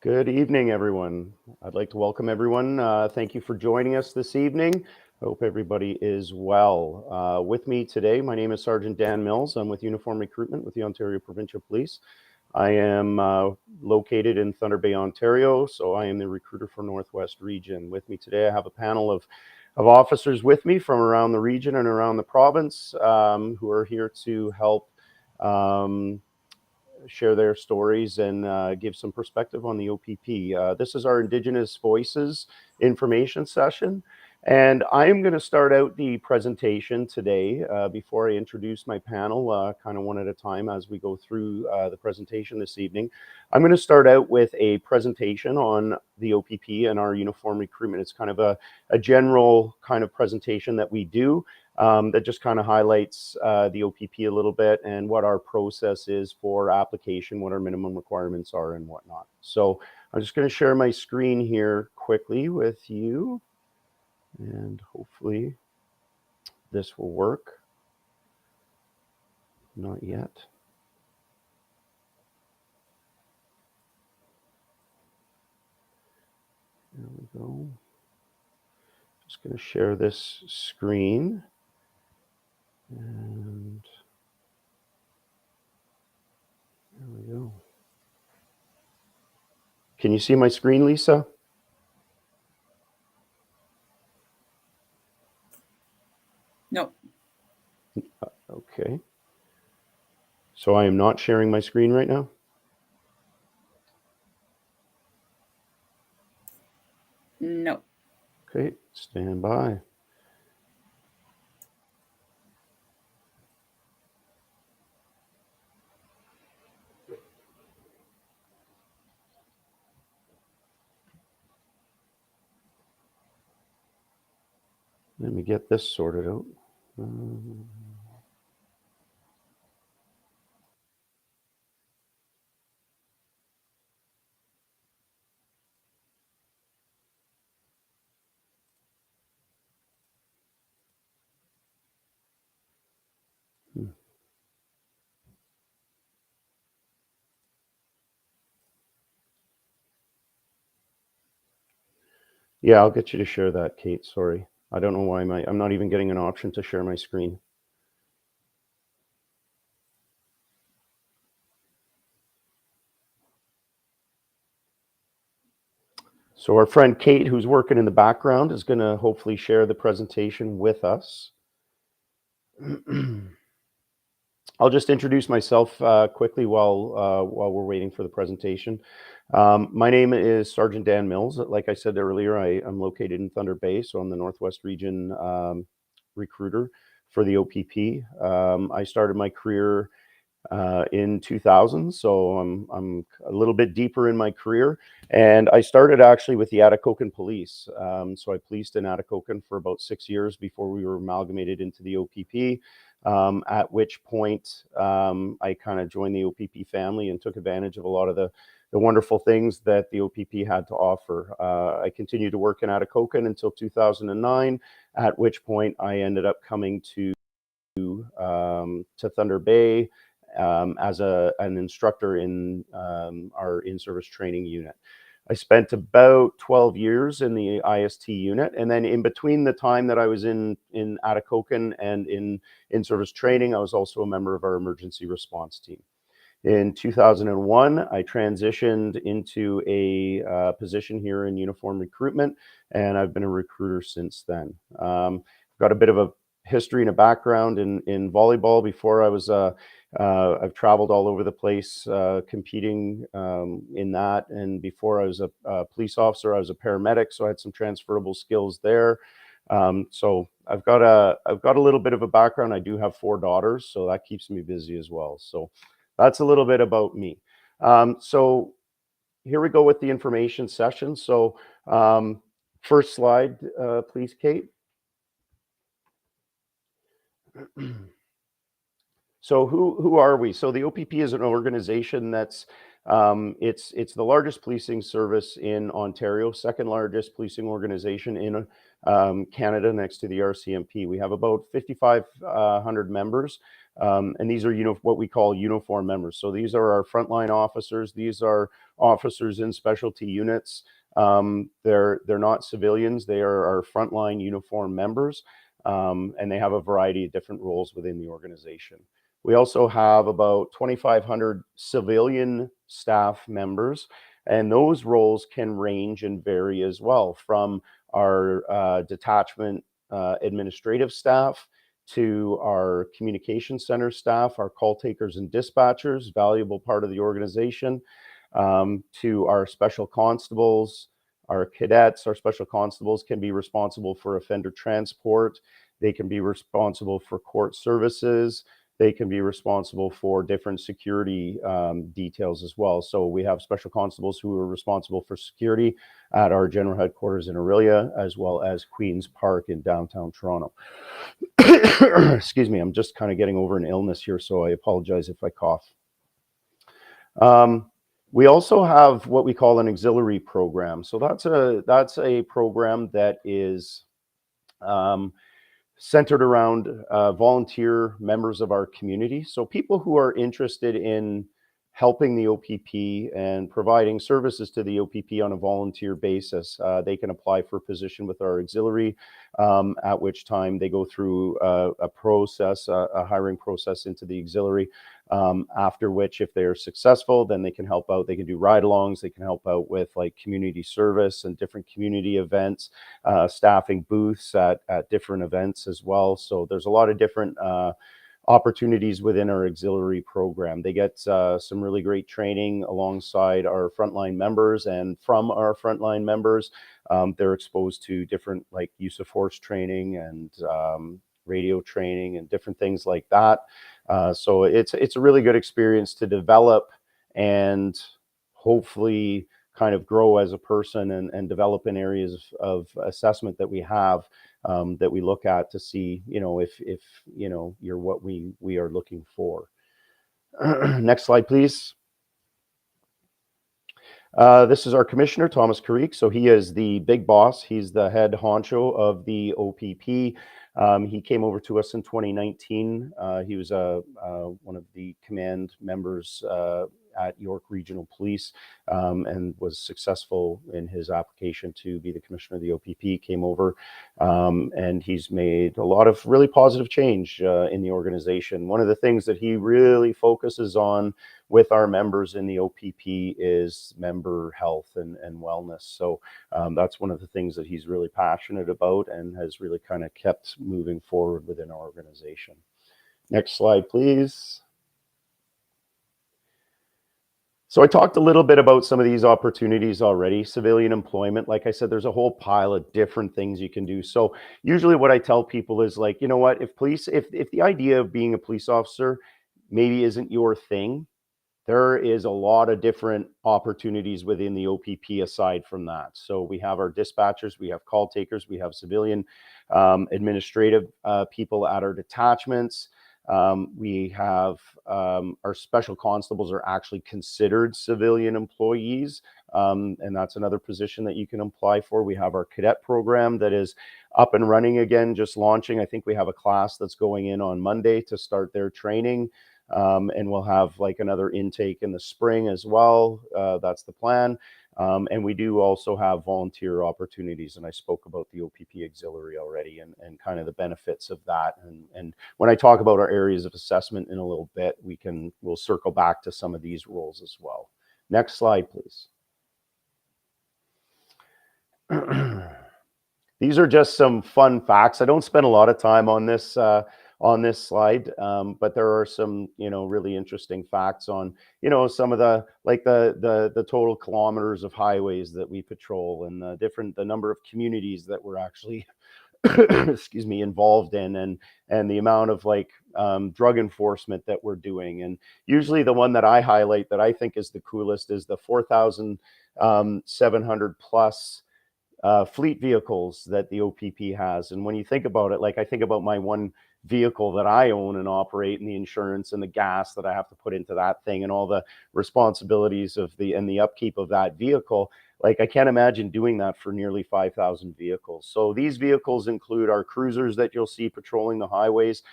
Good evening, everyone. I'd like to welcome everyone. Thank you for joining us this evening. I hope everybody is well. With me today, my name is Sergeant Dan Mills. I'm with Uniform Recruitment with the Ontario Provincial Police. I am located in Thunder Bay, Ontario, so I am the recruiter for Northwest Region. With me today, I have a panel of officers with me from around the region and around the province who are here to help share their stories and give some perspective on the OPP. This is our Indigenous Voices information session. And I am going to start out the presentation today before I introduce my panel, kind of one at a time as we go through the presentation this evening. I'm going to start out with a presentation on the OPP and our uniform recruitment. It's kind of a general kind of presentation that we do. That just kind of highlights the OPP a little bit and what our process is for application, what our minimum requirements are and whatnot. So I'm just going to share my screen here quickly with you and hopefully this will work. Not yet. There we go. Just going to share this screen. And there we go. Can you see my screen, Lisa? No. Okay. So I am not sharing my screen right now? No. Okay, stand by. Let me get this sorted out. Yeah, I'll get you to share that, Kate. Sorry. I don't know why I'm not even getting an option to share my screen. So our friend Kate, who's working in the background, is going to hopefully share the presentation with us. I'll just introduce myself quickly while we're waiting for the presentation. My name is Sergeant Dan Mills. Like I said earlier, I'm located in Thunder Bay, so I'm the Northwest Region recruiter for the OPP. I started my career in 2000, so I'm a little bit deeper in my career. And I started actually with the Atikokan Police. So I policed in Atikokan for about 6 years before we were amalgamated into the OPP. At which point I kind of joined the OPP family and took advantage of a lot of the wonderful things that the OPP had to offer. I continued to work in Atikokan until 2009, at which point I ended up coming to Thunder Bay as an instructor in our in-service training unit. I spent about 12 years in the IST unit, and then in between the time that I was in Atikokan and in-service training, I was also a member of our emergency response team. In 2001, I transitioned into a position here in uniform recruitment, and I've been a recruiter since then. Got a bit of a history and a background in volleyball. Before I was, I've traveled all over the place competing in that, and before I was a police officer, I was a paramedic, so I had some transferable skills there. So I've got a little bit of a background. I do have 4 daughters, so that keeps me busy as well. So that's a little bit about me. So here we go with the information session. So first slide, please, Kate. So who are we? So the OPP is an organization that's it's the largest policing service in Ontario, second largest policing organization in Canada, next to the RCMP. We have about 5,500 members. And these are, what we call uniform members. So these are our frontline officers. These are officers in specialty units. They're not civilians. They are our frontline uniform members, and they have a variety of different roles within the organization. We also have about 2,500 civilian staff members, and those roles can range and vary as well, from our detachment administrative staff to our communication center staff, our call takers and dispatchers, valuable part of the organization, to our special constables, our cadets. Our special constables can be responsible for offender transport. They can be responsible for court services. They can be responsible for different security details as well. So we have special constables who are responsible for security at our general headquarters in Orillia, as well as Queen's Park in downtown Toronto. Excuse me, I'm just kind of getting over an illness here, so I apologize if I cough. We also have what we call an auxiliary program. So that's a program that is centered around volunteer members of our community. So people who are interested in helping the OPP and providing services to the OPP on a volunteer basis. They can apply for a position with our auxiliary, at which time they go through a process, a hiring process into the auxiliary, after which, if they're successful, then they can help out. They can do ride-alongs. They can help out with like community service and different community events, staffing booths at different events as well. So there's a lot of different opportunities within our auxiliary program. They get some really great training alongside our frontline members, and from our frontline members, they're exposed to different like use of force training and radio training and different things like that. So it's a really good experience to develop and hopefully kind of grow as a person and develop in areas of assessment that we have, that we look at to see, if you're what we are looking for. Next slide, please. This is our commissioner, Thomas Carrique. So he is the big boss. He's the head honcho of the OPP. He came over to us in 2019. He was one of the command members at York Regional Police, and was successful in his application to be the commissioner of the OPP. Came over, and he's made a lot of really positive change in the organization. One of the things that he really focuses on with our members in the OPP is member health and wellness. So that's one of the things that he's really passionate about and has really kind of kept moving forward within our organization. Next slide, please. So I talked a little bit about some of these opportunities already. Civilian employment, like I said, there's a whole pile of different things you can do. So usually what I tell people is like, you know what, if the idea of being a police officer maybe isn't your thing, there is a lot of different opportunities within the OPP aside from that. So we have our dispatchers, we have call takers, we have civilian administrative people at our detachments. We have our special constables are actually considered civilian employees, and that's another position that you can apply for. We have our cadet program that is up and running again, just launching. I think we have a class that's going in on Monday to start their training. And we'll have like another intake in the spring as well. That's the plan. And we do also have volunteer opportunities. And I spoke about the OPP auxiliary already and kind of the benefits of that. And when I talk about our areas of assessment in a little bit, we'll circle back to some of these roles as well. Next slide, please. These are just some fun facts. I don't spend a lot of time on this slide, but there are some, really interesting facts on, some of the total kilometers of highways that we patrol and the number of communities that we're actually, excuse me, involved in, and the amount of drug enforcement that we're doing. And usually the one that I highlight that I think is the coolest is the 4,700 plus fleet vehicles that the OPP has. And when you think about it, I think about my one vehicle that I own and operate, and the insurance and the gas that I have to put into that thing and all the responsibilities of the upkeep of that vehicle, like I can't imagine doing that for nearly 5,000 vehicles. So these vehicles include our cruisers that you'll see patrolling the highways.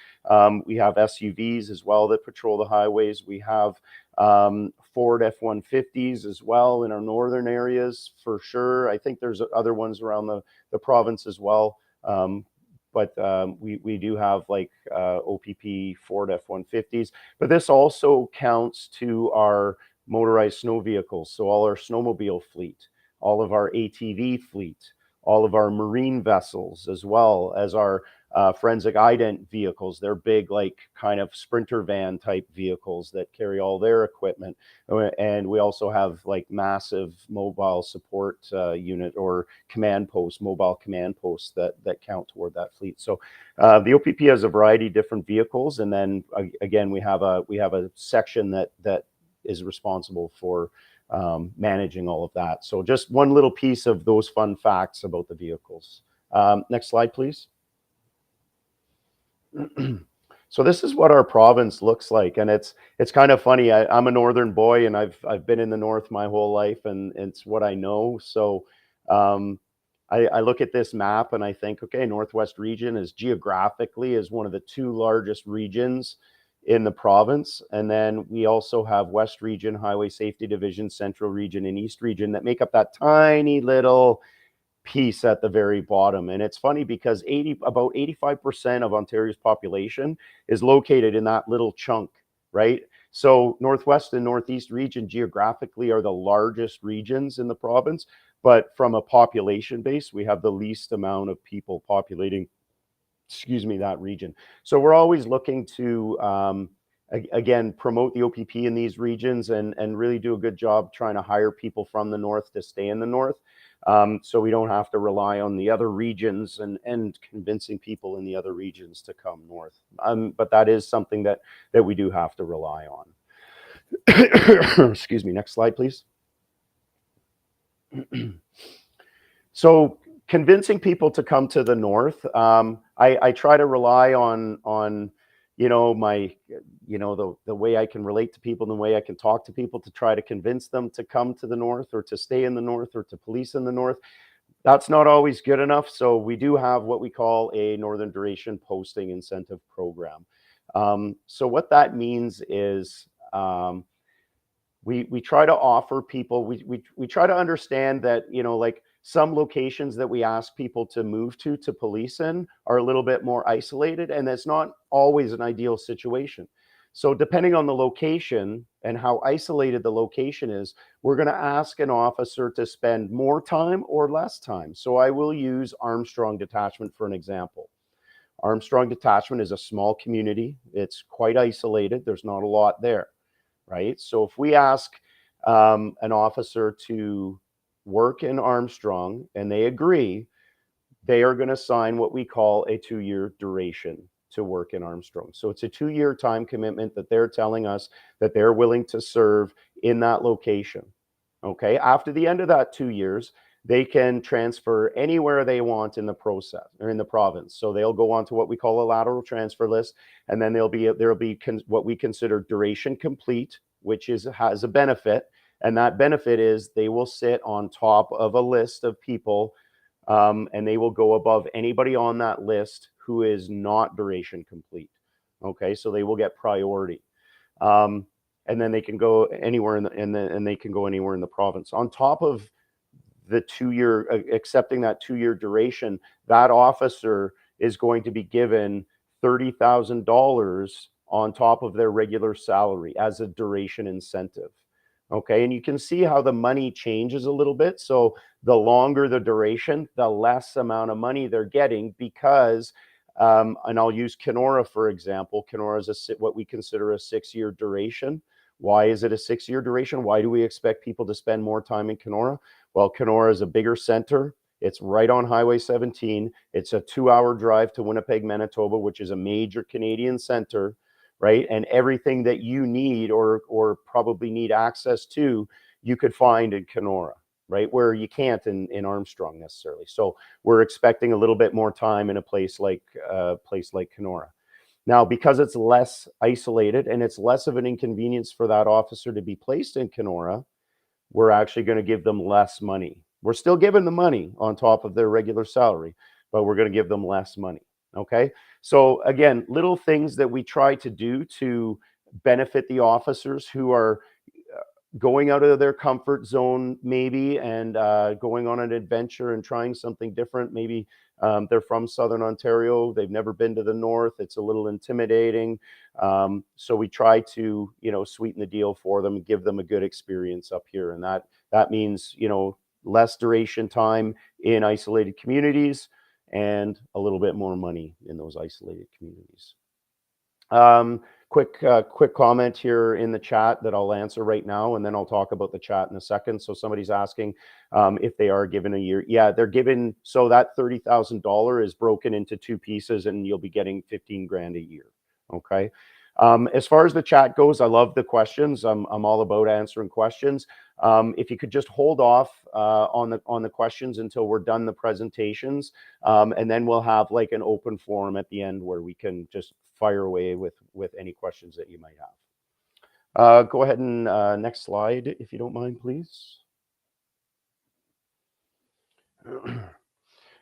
We have SUVs as well that patrol the highways. We have Ford F-150s as well in our northern areas for sure. I think there's other ones around the province as well. But we do have like OPP Ford F-150s. But this also counts to our motorized snow vehicles. So all our snowmobile fleet, all of our ATV fleet, all of our marine vessels, as well as our forensic ident vehicles. They're big, like kind of sprinter van type vehicles that carry all their equipment. And we also have like massive mobile support unit or command posts, mobile command posts that count toward that fleet. So the OPP has a variety of different vehicles. And then again, we have a section that is responsible for managing all of that. So just one little piece of those fun facts about the vehicles. Next slide, please. So this is what our province looks like, and it's kind of funny. I'm a northern boy, and I've been in the north my whole life, and it's what I know. So I look at this map and I think, okay, Northwest region is geographically is one of the two largest regions in the province, and then we also have West Region, Highway Safety Division, Central Region, and East Region that make up that tiny little piece at the very bottom. And it's funny because about 85% of Ontario's population is located in that little chunk, right? So Northwest and Northeast region geographically are the largest regions in the province, but from a population base, we have the least amount of people populating, that region. So we're always looking to again promote the OPP in these regions and really do a good job trying to hire people from the north to stay in the north. So we don't have to rely on the other regions and convincing people in the other regions to come north. But that is something that we do have to rely on. Excuse me. Next slide, please. So convincing people to come to the north, I try to rely on my the way I can relate to people, the way I can talk to people to try to convince them to come to the north or to stay in the north or to police in the north. That's not always good enough. So we do have what we call a Northern Duration Posting Incentive Program. So what that means is we try to offer people, we try to understand that, like some locations that we ask people to move to police in are a little bit more isolated, and that's not always an ideal situation. So depending on the location and how isolated the location is, we're going to ask an officer to spend more time or less time. So I will use Armstrong Detachment for an example. Armstrong Detachment is a small community. It's quite isolated. There's not a lot there, right? So if we ask an officer to work in Armstrong and they agree, they are going to sign what we call a 2-year duration to work in Armstrong. So it's a 2-year time commitment that they're telling us that they're willing to serve in that location. Okay. After the end of that 2 years, they can transfer anywhere they want in the process or in the province. So they'll go on to what we call a lateral transfer list, and then there'll be what we consider duration complete, which has a benefit, and that benefit is they will sit on top of a list of people, and they will go above anybody on that list who is not duration complete. Okay, so they will get priority. And then they can go anywhere and they can go anywhere in the province. On top of the 2-year, accepting that 2-year duration, that officer is going to be given $30,000 on top of their regular salary as a duration incentive. Okay, and you can see how the money changes a little bit. So the longer the duration, the less amount of money they're getting because, and I'll use Kenora for example. Kenora is what we consider a 6-year duration. Why is it a 6-year duration? Why do we expect people to spend more time in Kenora? Well, Kenora is a bigger center. It's right on Highway 17. It's a 2-hour drive to Winnipeg, Manitoba, which is a major Canadian center, right? And everything that you need or probably need access to, you could find in Kenora, right? Where you can't in Armstrong necessarily. So we're expecting a little bit more time in a place like Kenora. Now, because it's less isolated and it's less of an inconvenience for that officer to be placed in Kenora, we're actually going to give them less money. We're still giving them money on top of their regular salary, but we're going to give them less money. Okay. So again, little things that we try to do to benefit the officers who are going out of their comfort zone maybe, and going on an adventure and trying something different. Maybe they're from Southern Ontario, they've never been to the north, it's a little intimidating. So we try to, sweeten the deal for them, give them a good experience up here, and that means, less duration time in isolated communities and a little bit more money in those isolated communities. Quick comment here in the chat that I'll answer right now, and then I'll talk about the chat in a second. So somebody's asking if they are given a year. Yeah, they're given, so that $30,000 is broken into two pieces, and you'll be getting 15 grand a year. Okay. As far as the chat goes, I love the questions. I'm all about answering questions. If you could just hold off on the questions until we're done the presentations, and then we'll have like an open forum at the end where we can just fire away with any questions that you might have. Go ahead and next slide, if you don't mind, please.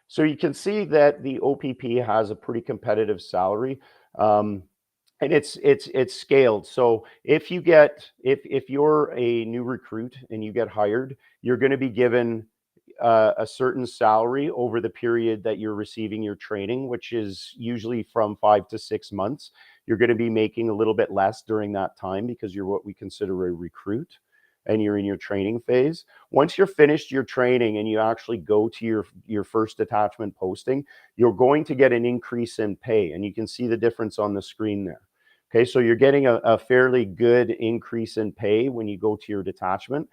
So you can see that the OPP has a pretty competitive salary. And it's scaled. So if you're a new recruit and you get hired, you're going to be given a certain salary over the period that you're receiving your training, which is usually from 5 to 6 months. You're going to be making a little bit less during that time because you're what we consider a recruit and you're in your training phase. Once you're finished your training and you actually go to your first detachment posting, you're going to get an increase in pay. And you can see the difference on the screen there. Okay, so you're getting a fairly good increase in pay when you go to your detachment.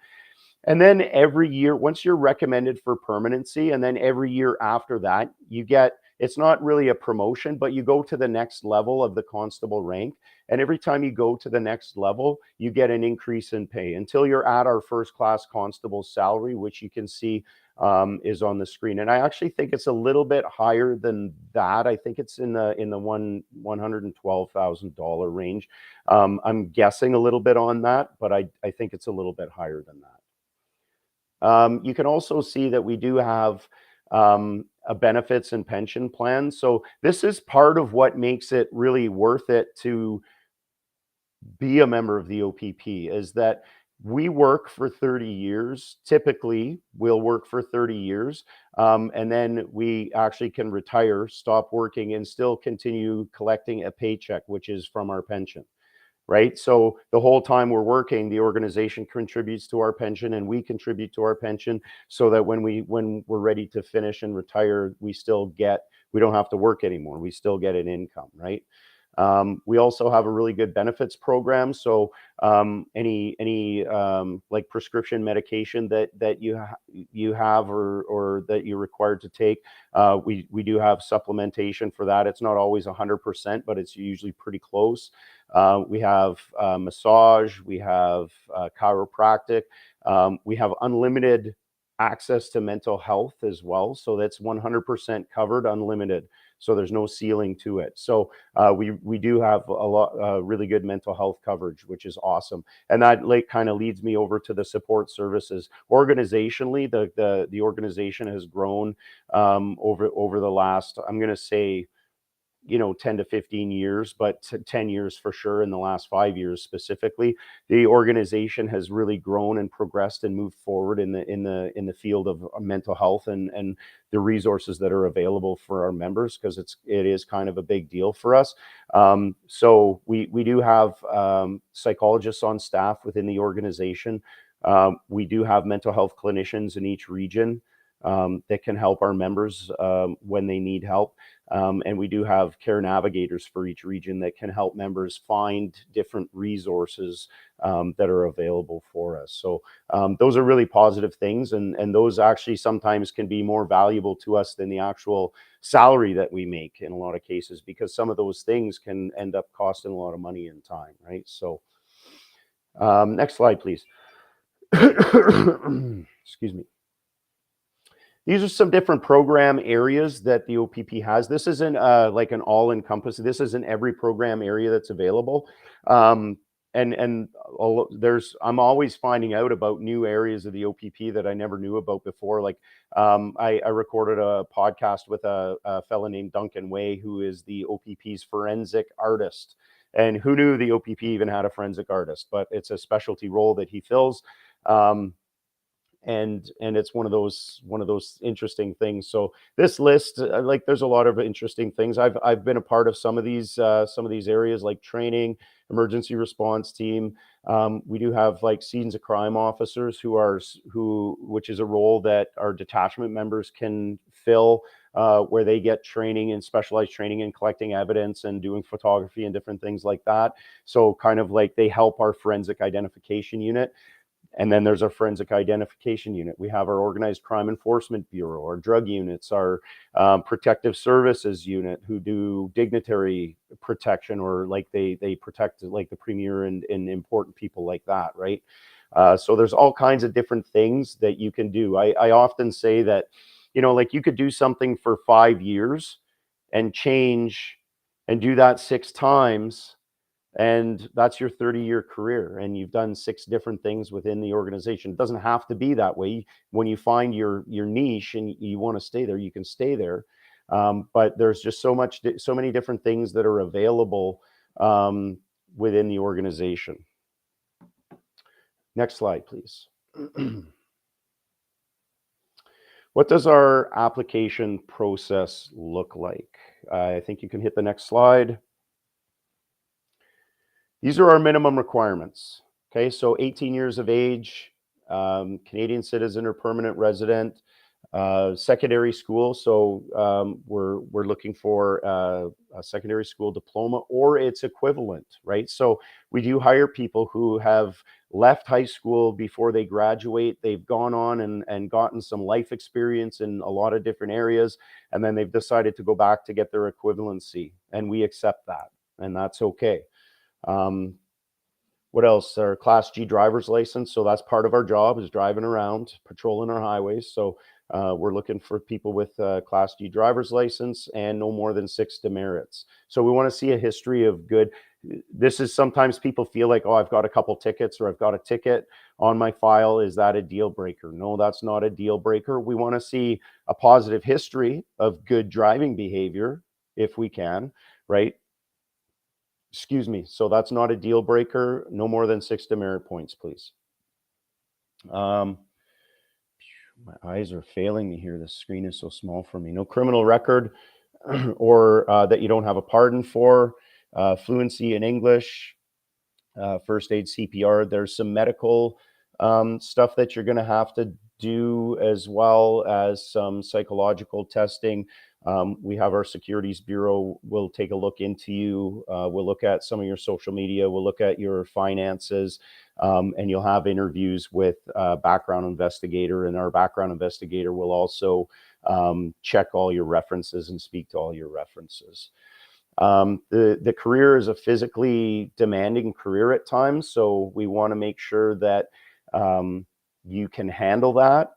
And then every year, once you're recommended for permanency, and then every year after that, you get, it's not really a promotion, but you go to the next level of the constable rank. And every time you go to the next level, you get an increase in pay until you're at our first class constable salary, which you can see is on the screen. And I actually think it's a little bit higher than that. I think it's in the $112,000 range. I'm guessing a little bit on that, but I think it's a little bit higher than that. You can also see that we do have a benefits and pension plan. So this is part of what makes it really worth it to be a member of the OPP, is that we work for 30 years. Typically, we'll work for 30 years, and then we actually can retire, stop working, and still continue collecting a paycheck, which is from our pension. Right? So the whole time we're working, the organization contributes to our pension and we contribute to our pension, so that when we're ready to finish and retire, we don't have to work anymore. We still get an income, right? We also have a really good benefits program. So any like prescription medication that you have or that you're required to take, we do have supplementation for that. It's not always 100%, but it's usually pretty close. We have massage, we have chiropractic, we have unlimited access to mental health as well. So that's 100% covered, unlimited. So there's no ceiling to it. So we do have a lot really good mental health coverage, which is awesome. And that kind of leads me over to the support services. Organizationally, the organization has grown over the last, I'm going to say, 10 to 15 years, but 10 years for sure. In the last 5 years specifically, the organization has really grown and progressed and moved forward in the field of mental health and the resources that are available for our members, because it is kind of a big deal for us. So we do have psychologists on staff within the organization. We do have mental health clinicians in each region that can help our members when they need help. And we do have care navigators for each region that can help members find different resources that are available for us. So those are really positive things. And those actually sometimes can be more valuable to us than the actual salary that we make in a lot of cases, because some of those things can end up costing a lot of money and time, right? So next slide, please. Excuse me. these are some different program areas that the OPP has. This isn't like an all-encompassing, this isn't every program area that's available. And I'm always finding out about new areas of the OPP that I never knew about before. Like I recorded a podcast with a fellow named Duncan Way, who is the OPP's forensic artist. And who knew the OPP even had a forensic artist? But it's a specialty role that he fills. And it's one of those interesting things. So this list, like, there's a lot of interesting things. I've been a part of some of these areas, like training, emergency response team. We do have like scenes of crime officers which is a role that our detachment members can fill, where they get training and specialized training in collecting evidence and doing photography and different things like that. So kind of like they help our forensic identification unit. And then there's our forensic identification unit. We have our organized crime enforcement bureau, our drug units, our protective services unit, who do dignitary protection, or like they protect like the premier and important people like that, right? So there's all kinds of different things that you can do. I often say that, like, you could do something for 5 years and change and do that 6 times, and that's your 30-year career, and you've done 6 different things within the organization. It doesn't have to be that way. When you find your niche and you want to stay there, you can stay there. But there's just so many different things that are available within the organization. Next slide, please. What does our application process look like? I think you can hit the next slide. These are our minimum requirements. Okay, so 18 years of age, Canadian citizen or permanent resident, secondary school. So we're looking for a secondary school diploma or its equivalent, right? So we do hire people who have left high school before they graduate. They've gone on and gotten some life experience in a lot of different areas, and then they've decided to go back to get their equivalency, and we accept that, and that's okay. What else? Our Class G driver's license. So that's part of our job, is driving around, patrolling our highways. So we're looking for people with Class G driver's license and no more than 6 demerits. So we want to see a history of good. This is, sometimes people feel like, oh, I've got a couple tickets, or I've got a ticket on my file. Is that a deal breaker? No, that's not a deal breaker. We want to see a positive history of good driving behavior if we can, right? Excuse me. So that's not a deal breaker. No more than 6 demerit points, please. My eyes are failing me here. The screen is so small for me. No criminal record, or that you don't have a pardon for. Fluency in English, first aid, CPR. There's some medical stuff that you're going to have to do, as well as some psychological testing. We have our securities bureau. We'll take a look into you. We'll look at some of your social media. We'll look at your finances, and you'll have interviews with a background investigator, and our background investigator will also check all your references and speak to all your references. The career is a physically demanding career at times, so we want to make sure that you can handle that.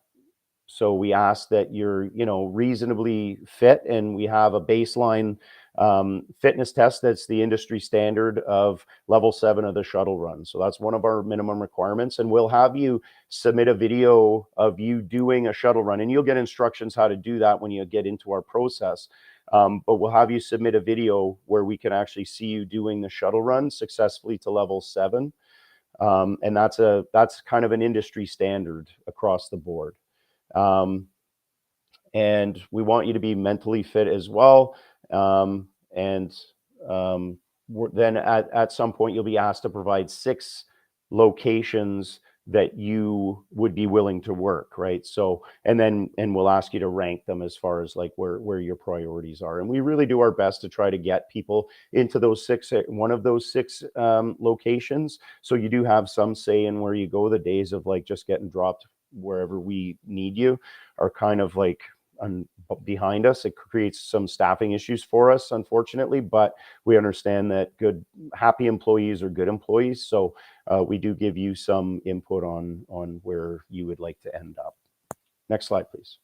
So we ask that you're, reasonably fit, and we have a baseline fitness test that's the industry standard of level 7 of the shuttle run. So that's one of our minimum requirements, and we'll have you submit a video of you doing a shuttle run, and you'll get instructions how to do that when you get into our process. But we'll have you submit a video where we can actually see you doing the shuttle run successfully to level 7. And that's kind of an industry standard across the board. And we want you to be mentally fit as well. Then at some point, you'll be asked to provide 6 locations that you would be willing to work, right? So, and we'll ask you to rank them as far as like where your priorities are. And we really do our best to try to get people into those 6, one of those 6 locations. So you do have some say in where you go. The days of like just getting dropped wherever we need you are kind of like behind us. It creates some staffing issues for us, unfortunately, but we understand that happy employees are good employees. So we do give you some input on where you would like to end up. Next slide, please.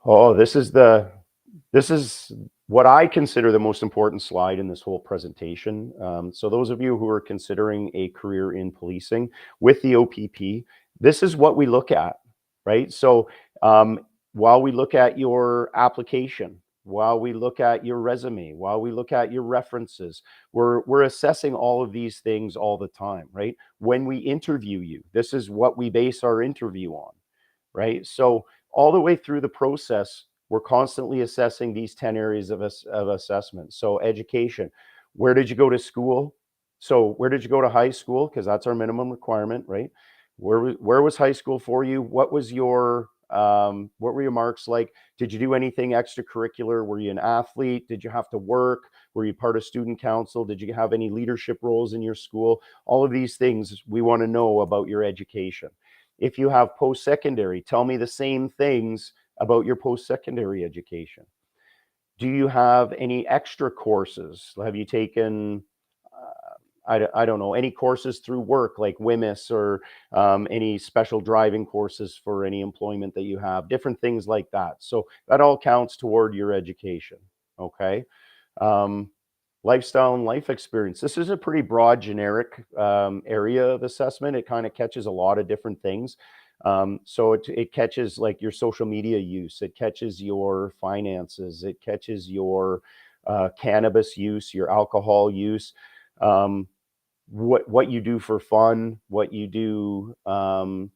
Oh, this is what I consider the most important slide in this whole presentation. So those of you who are considering a career in policing with the OPP, this is what we look at, right? So while we look at your application, while we look at your resume, while we look at your references, we're assessing all of these things all the time, right? When we interview you, this is what we base our interview on, right? So all the way through the process, we're constantly assessing these 10 areas of assessment. So education, where did you go to school? So where did you go to high school? Because that's our minimum requirement, right? Where was high school for you? What were your marks like? Did you do anything extracurricular? Were you an athlete? Did you have to work? Were you part of student council? Did you have any leadership roles in your school? All of these things we want to know about your education. If you have post-secondary, tell me the same things about your post-secondary education. Do you have any extra courses? Have you taken, I don't know, any courses through work like WMIS or any special driving courses for any employment that you have? Different things like that. So that all counts toward your education, okay? Lifestyle and life experience. This is a pretty broad, generic area of assessment. It kind of catches a lot of different things. So it catches like your social media use. It catches your finances. It catches your cannabis use, your alcohol use, what you do for fun, what you do kind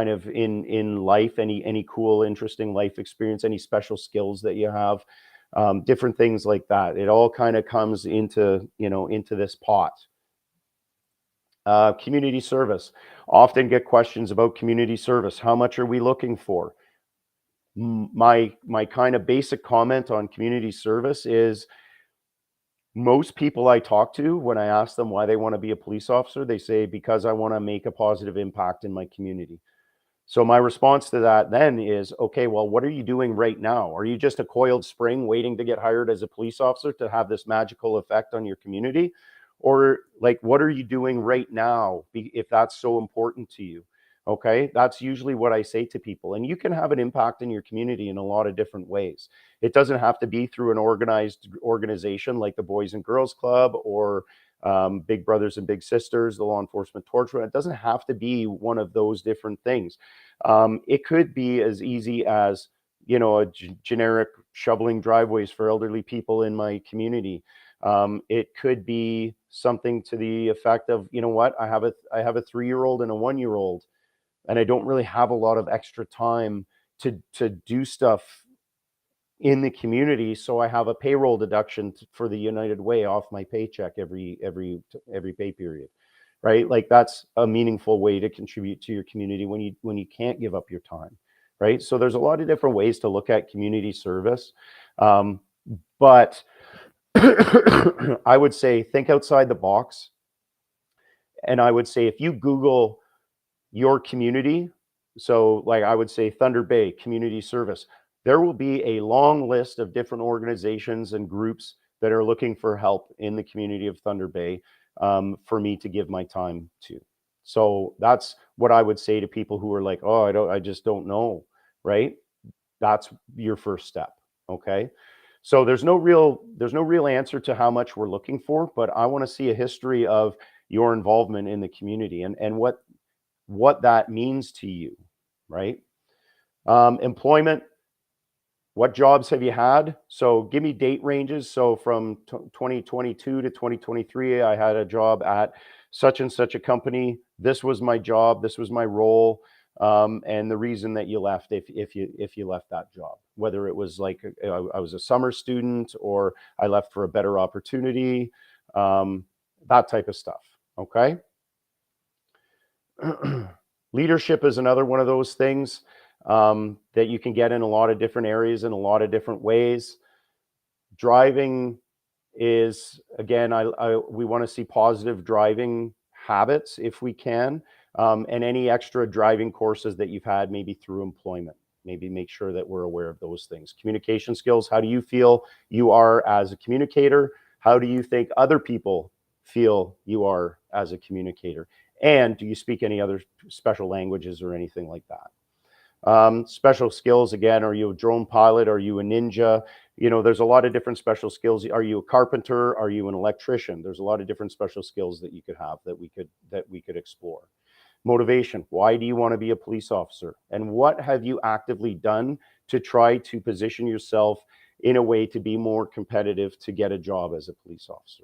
of in life, any cool, interesting life experience, any special skills that you have. Different things like that. It all kind of comes into this pot. Community service. Often get questions about community service. How much are we looking for? My kind of basic comment on community service is most people I talk to, when I ask them why they want to be a police officer, they say, because I want to make a positive impact in my community. So my response to that then is, okay, well, what are you doing right now? Are you just a coiled spring waiting to get hired as a police officer to have this magical effect on your community? Or like, what are you doing right now if that's so important to you? Okay, that's usually what I say to people. And you can have an impact in your community in a lot of different ways. It doesn't have to be through an organized organization like the Boys and Girls Club or Big Brothers and Big Sisters, the Law Enforcement Torch Run. It doesn't have to be one of those different things. It could be as easy as, a generic shoveling driveways for elderly people in my community. It could be something to the effect of, you know what, I have a 3-year-old and a 1-year-old, and I don't really have a lot of extra time to do stuff in the community, so I have a payroll deduction for the United Way off my paycheck every pay period, right? Like that's a meaningful way to contribute to your community when you can't give up your time, right? So there's a lot of different ways to look at community service, but I would say think outside the box, and I would say if you Google your community, so like I would say Thunder Bay Community Service, there will be a long list of different organizations and groups that are looking for help in the community of Thunder Bay for me to give my time to. So that's what I would say to people who are like, oh, I just don't know, right? That's your first step, okay? So there's no real answer to how much we're looking for, but I want to see a history of your involvement in the community and what that means to you, right? Employment, what jobs have you had? So give me date ranges. So from 2022 to 2023, I had a job at such and such a company. This was my job. This was my role. And the reason that you left, if you left that job, whether it was like I was a summer student or I left for a better opportunity, that type of stuff. Okay. Leadership is another one of those things that you can get in a lot of different areas in a lot of different ways. Driving is, again, we want to see positive driving habits if we can, and any extra driving courses that you've had maybe through employment. Maybe make sure that we're aware of those things. Communication skills, how do you feel you are as a communicator? How do you think other people feel you are as a communicator? And do you speak any other special languages or anything like that? Special skills, again, are you a drone pilot? Are you a ninja? You know, there's a lot of different special skills. Are you a carpenter? Are you an electrician? There's a lot of different special skills that you could have that we could explore. Motivation. Why do you want to be a police officer? And what have you actively done to try to position yourself in a way to be more competitive to get a job as a police officer?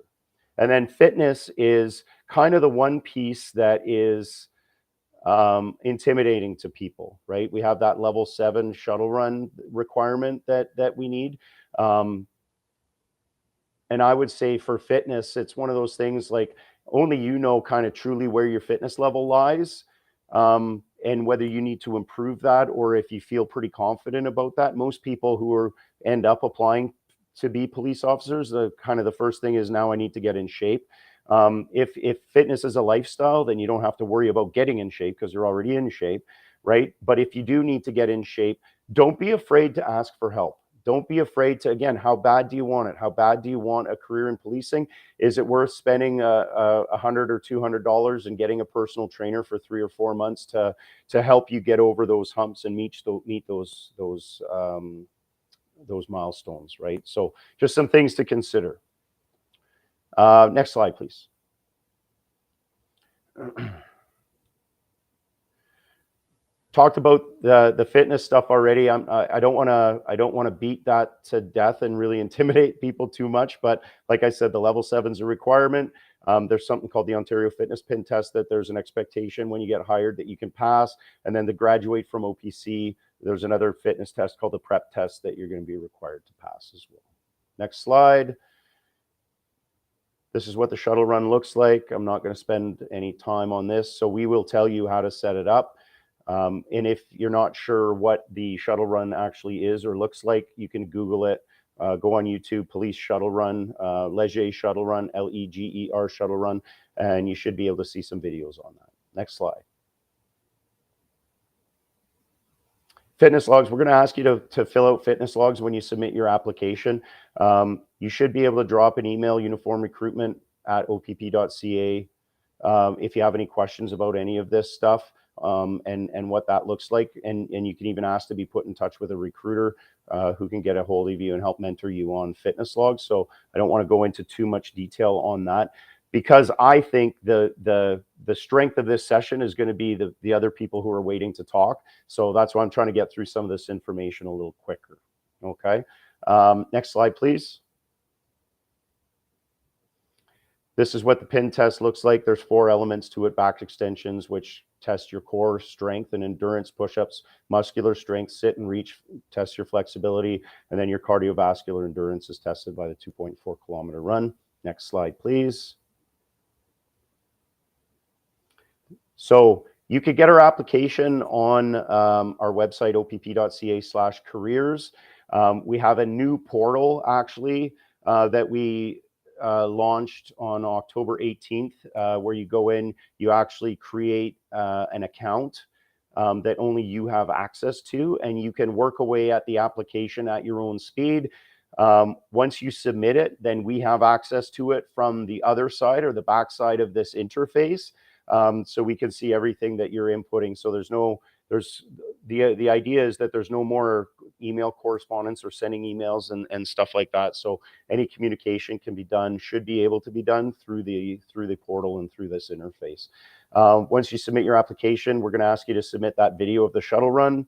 And then fitness is kind of the one piece that is intimidating to people, right? We have that level 7 shuttle run requirement that we need. And I would say for fitness, it's one of those things like only you know kind of truly where your fitness level lies, and whether you need to improve that or if you feel pretty confident about that. Most people who end up applying to be police officers, the kind of the first thing is, now I need to get in shape. If fitness is a lifestyle, then you don't have to worry about getting in shape because you're already in shape, right? But if you do need to get in shape, don't be afraid to ask for help. Don't be afraid to, again, how bad do you want it? How bad do you want a career in policing? Is it worth spending $100 or $200 and getting a personal trainer for 3 or 4 months to help you get over those humps and meet those milestones, right? So just some things to consider. Next slide, please. Talked about the fitness stuff already. I don't want to beat that to death and really intimidate people too much. But like I said, the level 7 is a requirement. There's something called the Ontario Fitness Pin Test that there's an expectation when you get hired that you can pass. And then to graduate from OPC, there's another fitness test called the prep test that you're going to be required to pass as well. Next slide. This is what the shuttle run looks like. I'm not going to spend any time on this. So we will tell you how to set it up. And if you're not sure what the shuttle run actually is or looks like, you can Google it. Go on YouTube, police shuttle run, Leger shuttle run, Leger shuttle run, and you should be able to see some videos on that. Next slide. Fitness logs. We're going to ask you to fill out fitness logs when you submit your application. You should be able to drop an email, uniformrecruitment@opp.ca, if you have any questions about any of this stuff. And what that looks like. And you can even ask to be put in touch with a recruiter who can get a hold of you and help mentor you on fitness logs. So I don't want to go into too much detail on that, because I think the strength of this session is going to be the other people who are waiting to talk. So that's why I'm trying to get through some of this information a little quicker. Okay. Next slide, please. This is what the pin test looks like. There's 4 elements to it: back extensions, which test your core strength and endurance, push-ups, muscular strength, sit and reach, test your flexibility, and then your cardiovascular endurance is tested by the 2.4 kilometer run. Next slide, please. So you could get our application on our website, opp.ca/careers. We have a new portal, actually, that we launched on October 18th, where you go in, you actually create an account that only you have access to, and you can work away at the application at your own speed. Once you submit it, then we have access to it from the other side or the back side of this interface. So we can see everything that you're inputting. So the idea is that there's no more email correspondence or sending emails and stuff like that. So any communication should be able to be done through the portal and through this interface. Once you submit your application, we're going to ask you to submit that video of the shuttle run.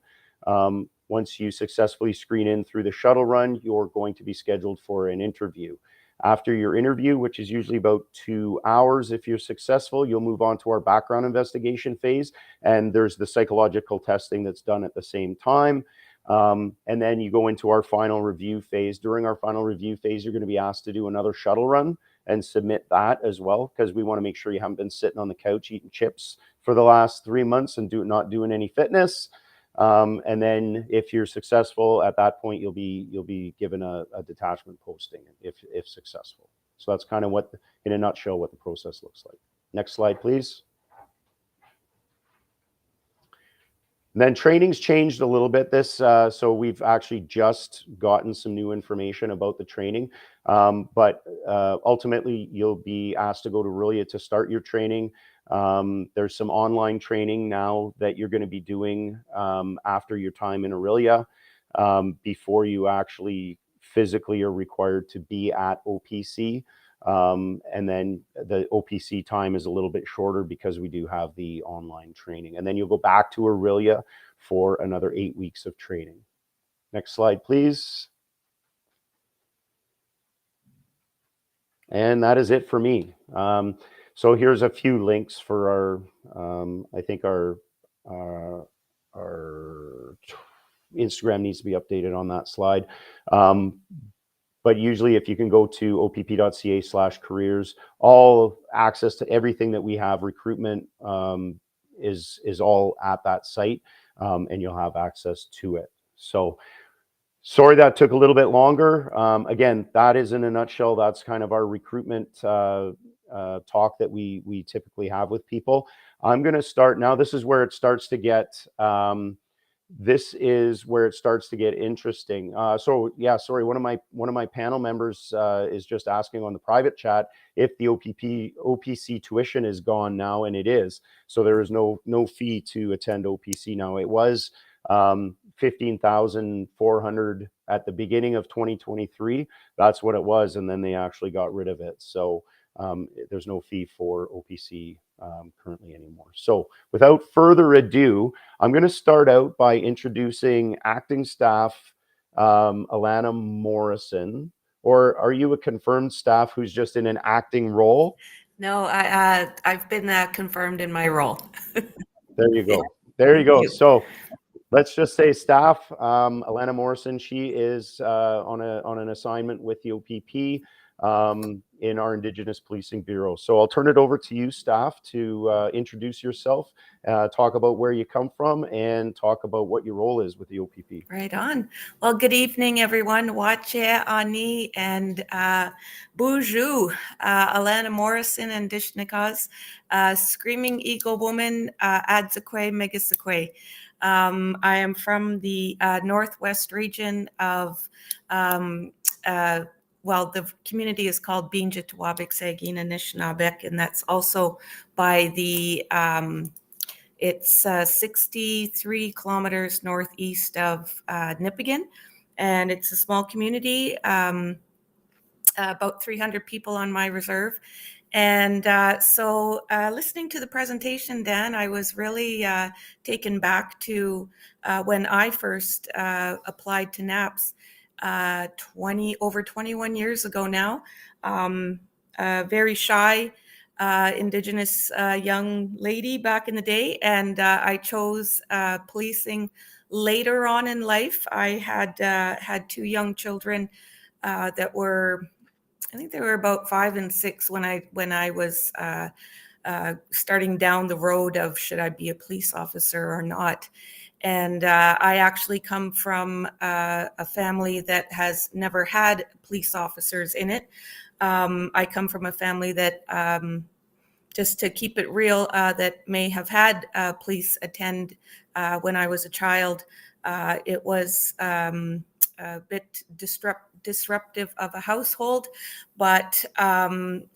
Once you successfully screen in through the shuttle run, you're going to be scheduled for an interview. After your interview, which is usually about 2 hours, if you're successful, you'll move on to our background investigation phase. And there's the psychological testing that's done at the same time. And then you go into our final review phase. During our final review phase, you're going to be asked to do another shuttle run and submit that as well, because we want to make sure you haven't been sitting on the couch eating chips for the last 3 months and not doing any fitness. And then if you're successful at that point, you'll be given a detachment posting if successful. So that's kind of in a nutshell, what the process looks like. Next slide, please. And then training's changed a little bit. So we've actually just gotten some new information about the training. But ultimately, you'll be asked to go to Aurelia to start your training. There's some online training now that you're going to be doing after your time in Orillia before you actually physically are required to be at OPC. And then the OPC time is a little bit shorter because we do have the online training. And then you'll go back to Orillia for another 8 weeks of training. Next slide, please. And that is it for me. So here's a few links for our, I think our Instagram needs to be updated on that slide. But usually if you can go to opp.ca/careers, all access to everything that we have, recruitment is all at that site, and you'll have access to it. So sorry that took a little bit longer. Again, that is in a nutshell, that's kind of our recruitment talk that we typically have with people. I'm going to start now. This is where it starts to get interesting. So yeah, sorry. One of my panel members is just asking on the private chat if the OPC tuition is gone now, and it is. So there is no fee to attend OPC now. It was 15,400 at the beginning of 2023. That's what it was, and then they actually got rid of it. So there's no fee for OPC currently anymore. So without further ado, I'm going to start out by introducing acting staff Alana Morrison. Or are you a confirmed staff who's just in an acting role? No, I've been confirmed in my role. There you go. There you go. So let's just say staff, Alana Morrison, she is on an assignment with the OPP in our Indigenous Policing Bureau. So I'll turn it over to you, staff, to introduce yourself, talk about where you come from, and talk about what your role is with the OPP. Right on. Well, good evening, everyone. Wache, Ani, and Bonjour. Alana Morrison and Dishnikaz. Screaming Eagle Woman, Adzakwe, Megasakwe. I am from the northwest region of well, the community is called Binja Tuwabik Sagina Nishnabek, and that's also by the, it's 63 kilometers northeast of Nipigon, and it's a small community, about 300 people on my reserve. And so listening to the presentation, Dan, I was really taken back to when I first applied to NAPS. Over 21 years ago now. Very shy Indigenous young lady back in the day, and I chose policing later on in life. I had two young children that were, I think they were about 5 and 6 when I was starting down the road of should I be a police officer or not. And I actually come from a family that has never had police officers in it. I come from a family that, just to keep it real, that may have had police attend when I was a child. It was a bit disruptive of a household, but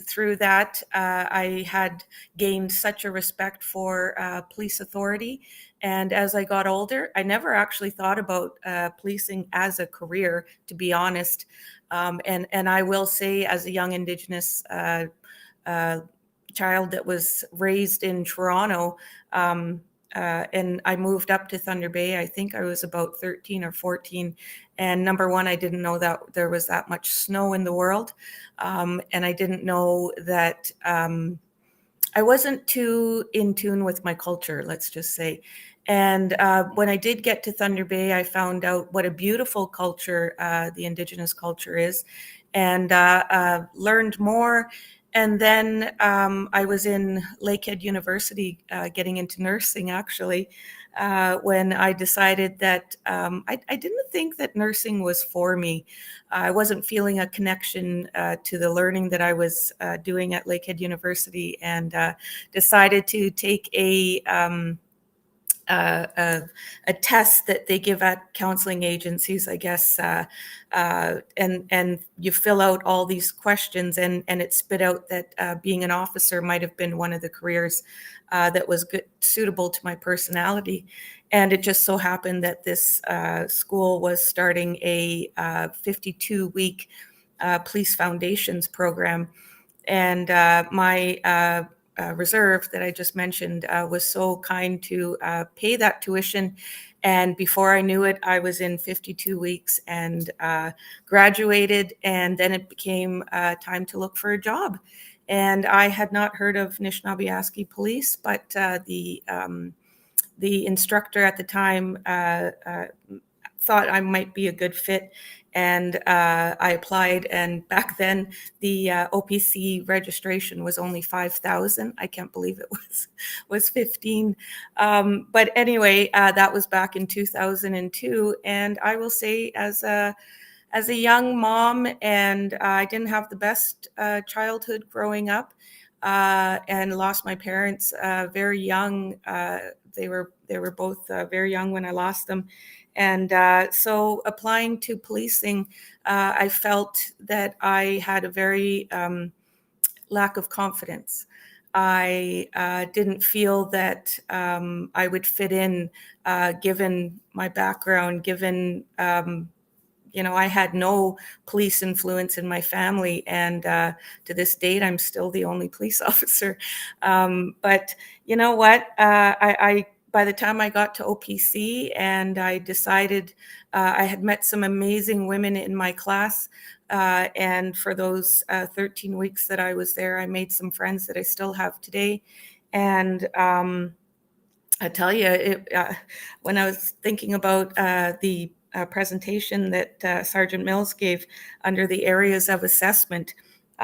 through that, I had gained such a respect for police authority. And as I got older, I never actually thought about policing as a career, to be honest. And I will say, as a young Indigenous child that was raised in Toronto, and I moved up to Thunder Bay, I think I was about 13 or 14. And number one, I didn't know that there was that much snow in the world. And I didn't know that I wasn't too in tune with my culture, let's just say. And when I did get to Thunder Bay, I found out what a beautiful culture the Indigenous culture is, and learned more. And then I was in Lakehead University getting into nursing, actually, when I decided that I didn't think that nursing was for me. I wasn't feeling a connection to the learning that I was doing at Lakehead University, and decided to take a test that they give at counseling agencies, I guess, and you fill out all these questions, and it spit out that being an officer might have been one of the careers that was good, suitable to my personality. And it just so happened that this school was starting a 52-week police foundations program, and my reserve that I just mentioned was so kind to pay that tuition. And before I knew it, I was in 52 weeks and graduated. And then it became time to look for a job. And I had not heard of Anishinaabe Police, but the instructor at the time thought I might be a good fit, and I applied. And back then, the OPC registration was only 5,000. I can't believe it was 15. But anyway, that was back in 2002, and I will say, as a young mom, and I didn't have the best childhood growing up, and lost my parents very young. They were both very young when I lost them. And so applying to policing, I felt that I had a very lack of confidence. I didn't feel that I would fit in, given my background, given I had no police influence in my family, and to this date, I'm still the only police officer. But you know what? I by the time I got to OPC, and I decided, I had met some amazing women in my class, and for those 13 weeks that I was there, I made some friends that I still have today. And I tell you, when I was thinking about the presentation that Sergeant Mills gave under the areas of assessment,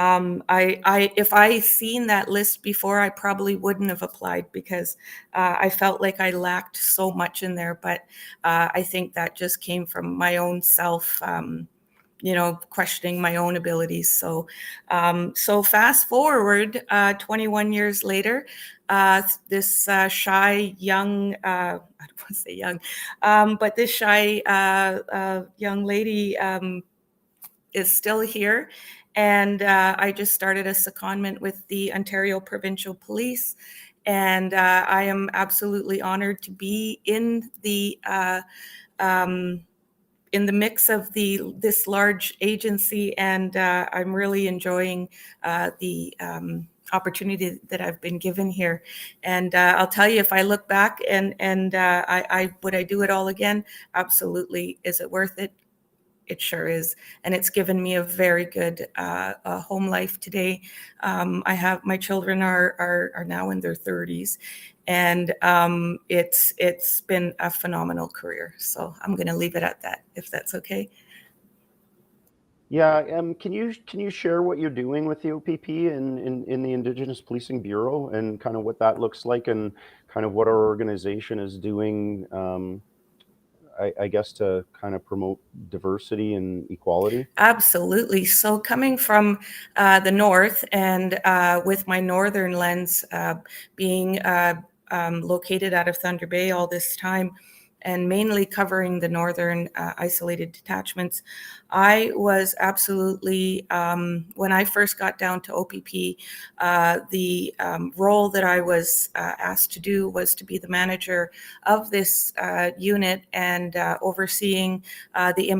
if I seen that list before, I probably wouldn't have applied, because I felt like I lacked so much in there. But I think that just came from my own self, questioning my own abilities. So fast forward 21 years later, this shy young, I don't want to say young, but this shy young lady is still here. And I just started a secondment with the Ontario Provincial Police. And I am absolutely honored to be in the mix of this large agency, and I'm really enjoying the opportunity that I've been given here. And I'll tell you, if I look back and I would I do it all again? Absolutely. Is it worth it? It sure is. And it's given me a very good home life today. I have, my children are now in their 30s, and it's been a phenomenal career. So I'm going to leave it at that, if that's okay. Yeah, can you share what you're doing with the OPP in the Indigenous Policing Bureau, and kind of what that looks like, and kind of what our organization is doing, I guess, to kind of promote diversity and equality? Absolutely. So coming from the north, and with my northern lens, being located out of Thunder Bay all this time, and mainly covering the northern isolated detachments, I was absolutely, when I first got down to OPP, the role that I was asked to do was to be the manager of this unit, and overseeing the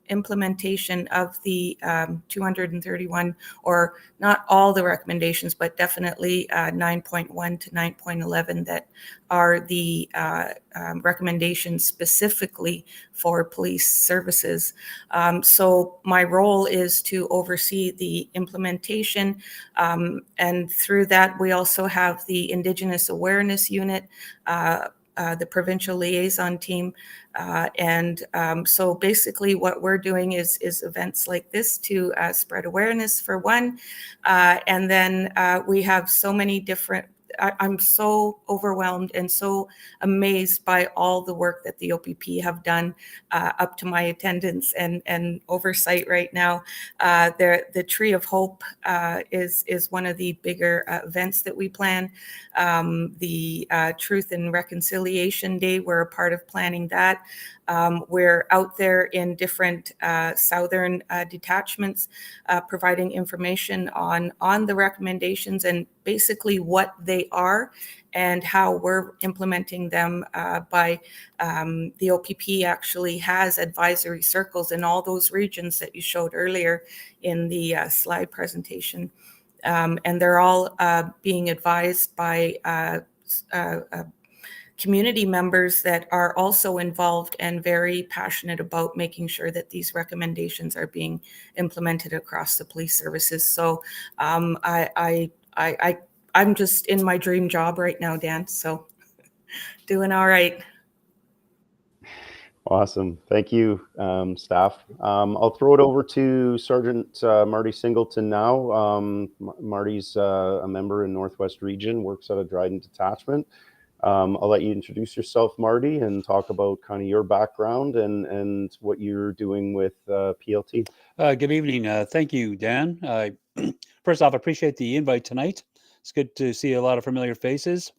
implementation of the 231, or not all the recommendations, but definitely 9.1 to 9.11 that are the recommendations specifically for police services. So my role is to oversee the implementation, and through that we also have the Indigenous Awareness Unit, the provincial liaison team, and so basically what we're doing is events like this to spread awareness, for one, and then we have so many different I'm so overwhelmed and so amazed by all the work that the OPP have done up to my attendance and oversight right now. The Tree of Hope is one of the bigger events that we plan. The Truth and Reconciliation Day, we're a part of planning that. We're out there in different southern detachments providing information on the recommendations and basically what they are and how we're implementing them by the OPP actually has advisory circles in all those regions that you showed earlier in the slide presentation. And they're all being advised by community members that are also involved and very passionate about making sure that these recommendations are being implemented across the police services. So I'm just in my dream job right now, Dan. So doing all right. Awesome. Thank you, staff. I'll throw it over to Sergeant Marty Singleton now. Marty's a member in Northwest Region, works at a Dryden detachment. I'll let you introduce yourself, Marty, and talk about kind of your background and what you're doing with PLT. Good evening. Thank you, Dan. First off, I appreciate the invite tonight. It's good to see a lot of familiar faces.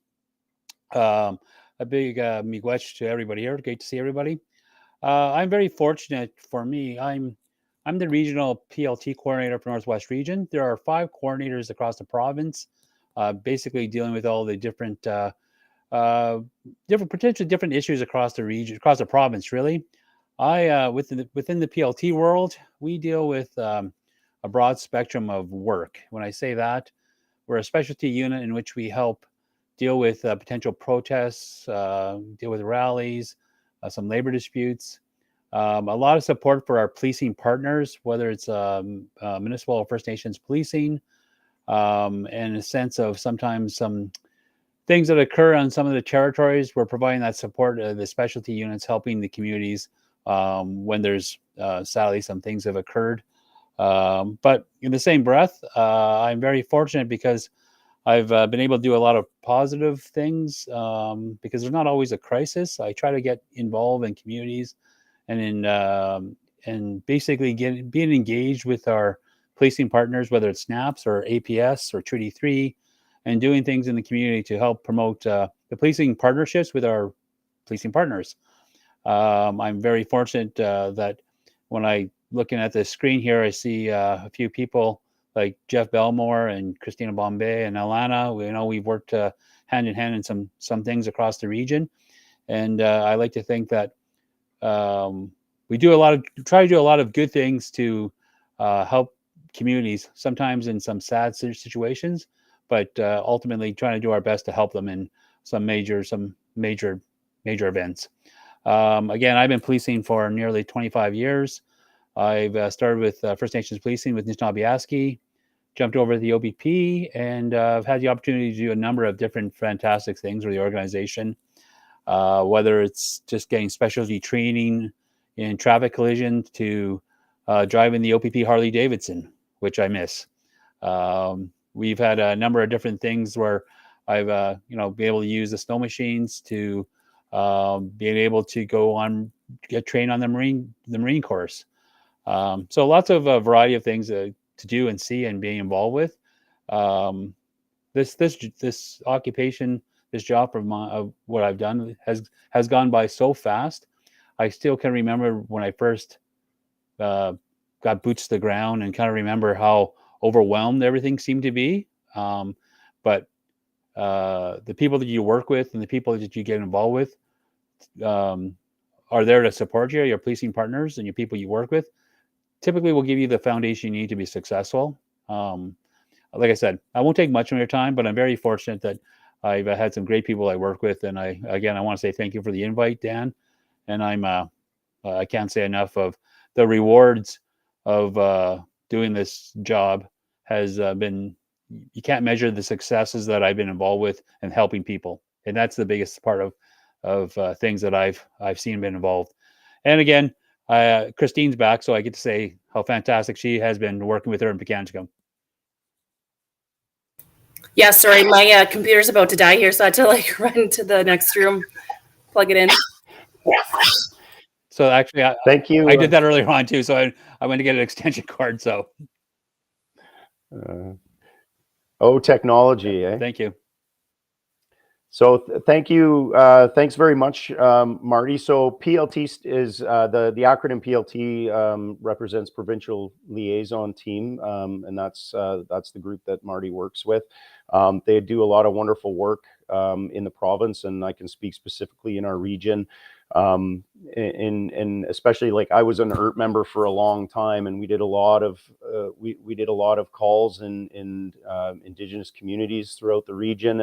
A big miigwech to everybody here. Great to see everybody. I'm very fortunate. For me, I'm the regional PLT coordinator for Northwest Region. There are 5 coordinators across the province, basically dealing with all the different potentially different issues across the region, across the province. Really, within the PLT world, we deal with a broad spectrum of work. When I say that, we're a specialty unit in which we help deal with potential protests, deal with rallies, some labor disputes, a lot of support for our policing partners, whether it's municipal or First Nations policing, and a sense of sometimes some things that occur on some of the territories. We're providing that support, the specialty units helping the communities when there's sadly some things have occurred. But in the same breath, I'm very fortunate because I've been able to do a lot of positive things because there's not always a crisis. I try to get involved in communities and in basically being engaged with our policing partners, whether it's SNAPS or APS or Treaty 3, and doing things in the community to help promote the policing partnerships with our policing partners. I'm very fortunate that when I looking at the screen here, I see a few people like Jeff Belmore and Christina Bombay and Alana. We've worked hand in hand in some things across the region, and I like to think that we try to do a lot of good things to help communities. Sometimes in some sad situations, but ultimately trying to do our best to help them in some major events. Again, I've been policing for nearly 25 years. I've started with First Nations policing with Nishnawbe, jumped over to the OPP, and I've had the opportunity to do a number of different fantastic things with the organization, whether it's just getting specialty training in traffic collision to driving the OPP Harley Davidson, which I miss. We've had a number of different things where I've been able to use the snow machines to being able to go on get trained on the Marine course. So lots of a variety of things to do and see and being involved with. This occupation, this job of what I've done has gone by so fast. I still can remember when I first got boots to the ground and kind of remember how overwhelmed everything seemed to be. But the people that you work with and the people that you get involved with are there to support you, your policing partners and your people you work with. Typically will give you the foundation you need to be successful. Like I said, I won't take much of your time, but I'm very fortunate that I've had some great people I work with. And I want to say thank you for the invite, Dan. And I can't say enough of the rewards of doing this job has been, you can't measure the successes that I've been involved with and helping people. And that's the biggest part of things that I've seen been involved. And again, Christine's back, so I get to say how fantastic she has been working with her in Pekanchko. Yeah, sorry, my computer's about to die here, so I had to like run to the next room, plug it in. So actually, Thank you. I did that earlier on too. So I went to get an extension cord. So Technology, eh? thank you. So thank you. Thanks very much, Marty. So PLT is the acronym PLT represents Provincial Liaison Team, and that's the group that Marty works with. They do a lot of wonderful work in the province, and I can speak specifically in our region. And especially, like, I was an ERT member for a long time, and we did a lot of we did a lot of calls in Indigenous communities throughout the region,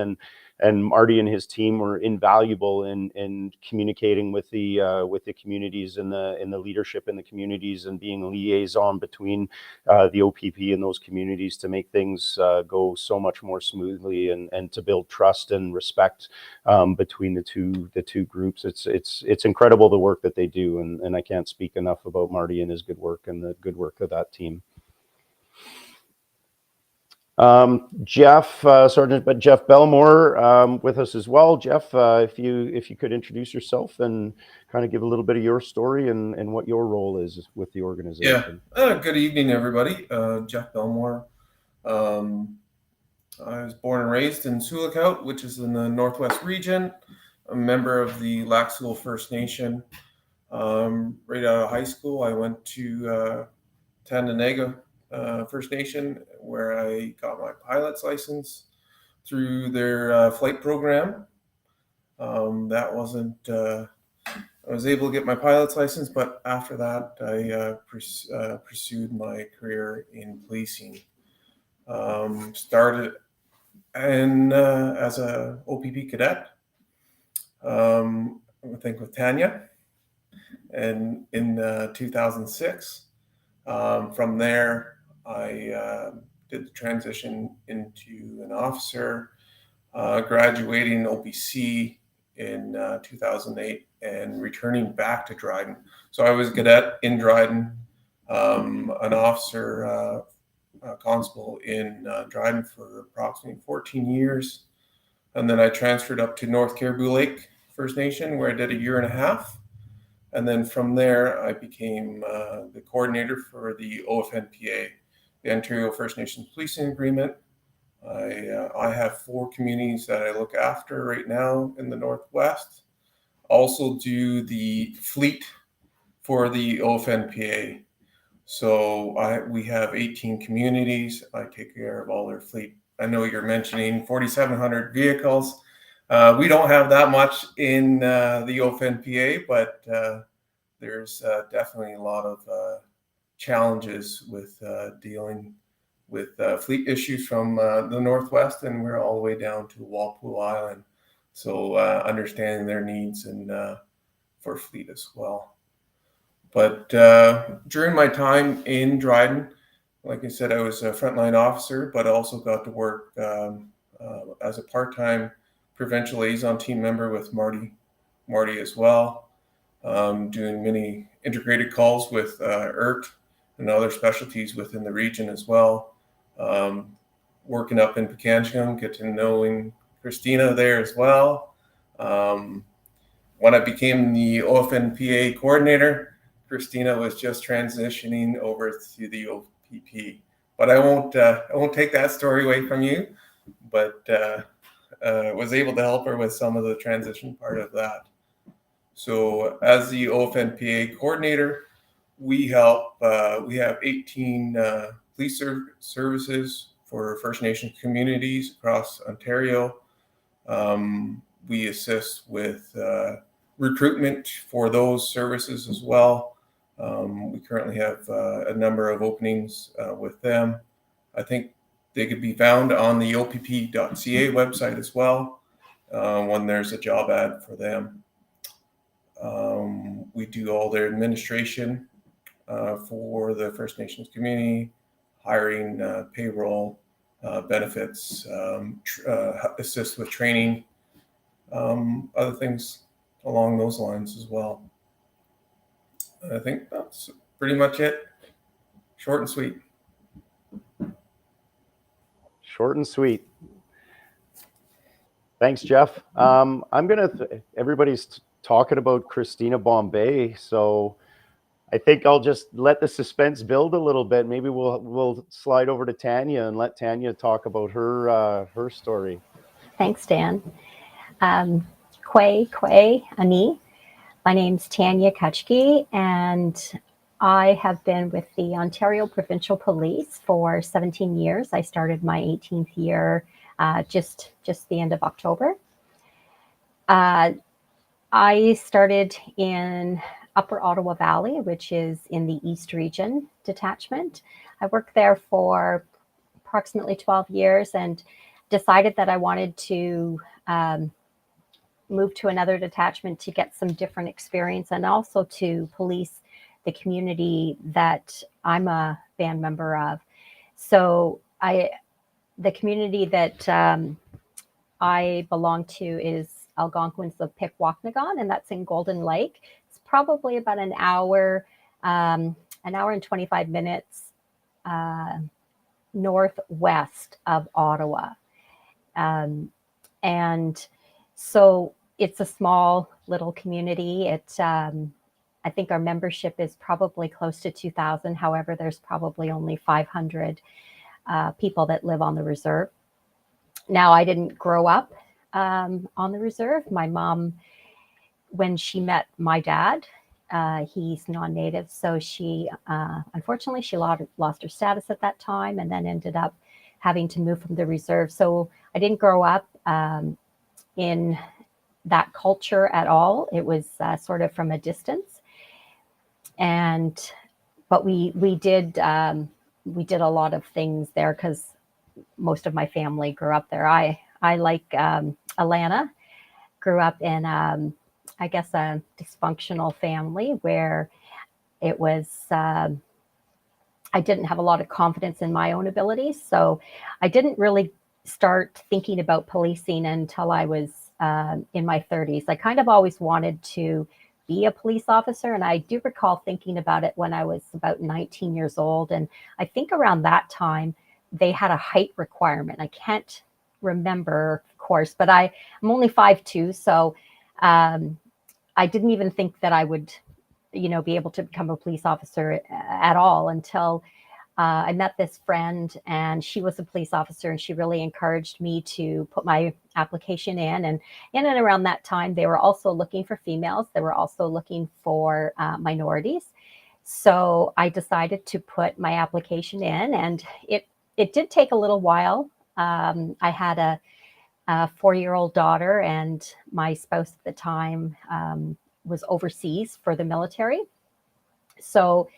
and Marty and his team were invaluable in communicating with the communities and the leadership in the communities, and being a liaison between the OPP and those communities to make things go so much more smoothly, and to build trust and respect between the two groups. It's incredible the work that they do, and I can't speak enough about Marty and his good work and the good work of that team. Jeff, Jeff Belmore with us as well. Jeff, if you could introduce yourself and kind of give a little bit of your story and what your role is with the organization. Yeah. Good evening, everybody. Jeff Belmore. I was born and raised in Sulikout, which is in the Northwest region. I'm a member of the Lac Seul First Nation. Right out of high school, I went to Tandanega First Nation, where I got my pilot's license through their flight program. That wasn't, I was able to get my pilot's license, but after that, I pursued my career in policing. Started as a OPP cadet, I think with Tanya, and in 2006. From there, I did the transition into an officer, graduating OPC in 2008 and returning back to Dryden. So I was a cadet in Dryden, an officer, constable in Dryden for approximately 14 years. And then I transferred up to North Caribou Lake First Nation, where I did a year and a half. And then from there, I became the coordinator for the OFNPA, the Ontario First Nations Policing Agreement. I have 4 communities that I look after right now in the Northwest. Also do the fleet for the OFNPA. So we have 18 communities. I take care of all their fleet. I know you're mentioning 4,700 vehicles. We don't have that much in the OFNPA, but there's definitely a lot of challenges with dealing with fleet issues from the Northwest, and we're all the way down to Walpole Island. So understanding their needs and for fleet as well. But during my time in Dryden, like I said, I was a frontline officer, but I also got to work as a part-time provincial liaison team member with Marty as well, doing many integrated calls with ERT and other specialties within the region as well. Working up in Pekanchum, get to knowing Christina there as well. When I became the OFNPA coordinator, Christina was just transitioning over to the OPP. But I won't take that story away from you. But was able to help her with some of the transition part of that. So as the OFNPA coordinator, we help. We have 18 police services for First Nations communities across Ontario. We assist with recruitment for those services as well. We currently have a number of openings with them. I think they could be found on the opp.ca website as well when there's a job ad for them. We do all their administration for the First Nations community, hiring, payroll, benefits, assist with training, other things along those lines as well. I think that's pretty much it. Short and sweet. Short and sweet. Thanks, Jeff. Everybody's talking about Christina Bombay, so I think I'll just let the suspense build a little bit. Maybe we'll slide over to Tanya and let Tanya talk about her story. Thanks, Dan. Ani. My name's Tanya Kutchke, and I have been with the Ontario Provincial Police for 17 years. I started my 18th year just the end of October. I started in Upper Ottawa Valley, which is in the East Region detachment. I worked there for approximately 12 years and decided that I wanted to move to another detachment to get some different experience and also to police the community that I'm a band member of. So the community that I belong to is Algonquins of Pikwakanagan, and that's in Golden Lake. It's probably about an hour and 25 minutes northwest of Ottawa. And so it's a small little community. I think our membership is probably close to 2,000. However, there's probably only 500 people that live on the reserve. Now, I didn't grow up on the reserve. My mom, when she met my dad, he's non-native, so she unfortunately she lost her status at that time, and then ended up having to move from the reserve. So I didn't grow up in that culture at all. It was sort of from a distance, but we did a lot of things there because most of my family grew up there. I like Alana, grew up in I guess a dysfunctional family where it was I didn't have a lot of confidence in my own abilities. So I didn't really start thinking about policing until I was in my 30s. I kind of always wanted to be a police officer, and I do recall thinking about it when I was about 19 years old. And I think around that time they had a height requirement. I can't remember, of course, but I'm only 5'2", so I didn't even think that I would, be able to become a police officer at all until I met this friend, and she was a police officer, and she really encouraged me to put my application in. And in and around that time, they were also looking for females. They were also looking for minorities. So I decided to put my application in, and it did take a little while. I had a 4-year-old daughter, and my spouse at the time was overseas for the military. So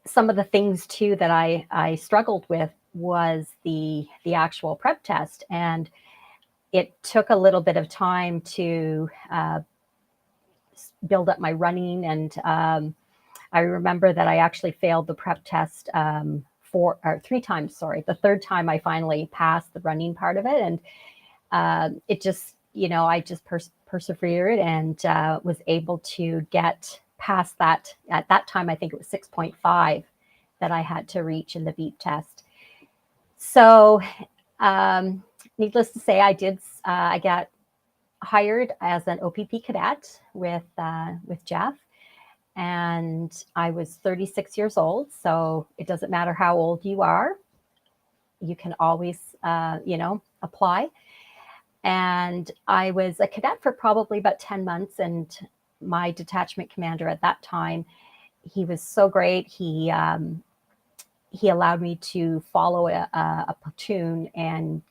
some of the things too that I struggled with was the actual prep test, and it took a little bit of time to build up my running. And I remember that I actually failed the prep test 3 times. Sorry, the third time I finally passed the running part of it, and it just I just persevered and was able to get past that. At that time, I think it was 6.5 that I had to reach in the beep test. So needless to say, I got hired as an OPP cadet with Jeff, and I was 36 years old. So it doesn't matter how old you are, you can always apply. And I was a cadet for probably about 10 months, and my detachment commander at that time, he was so great. He allowed me to follow a platoon and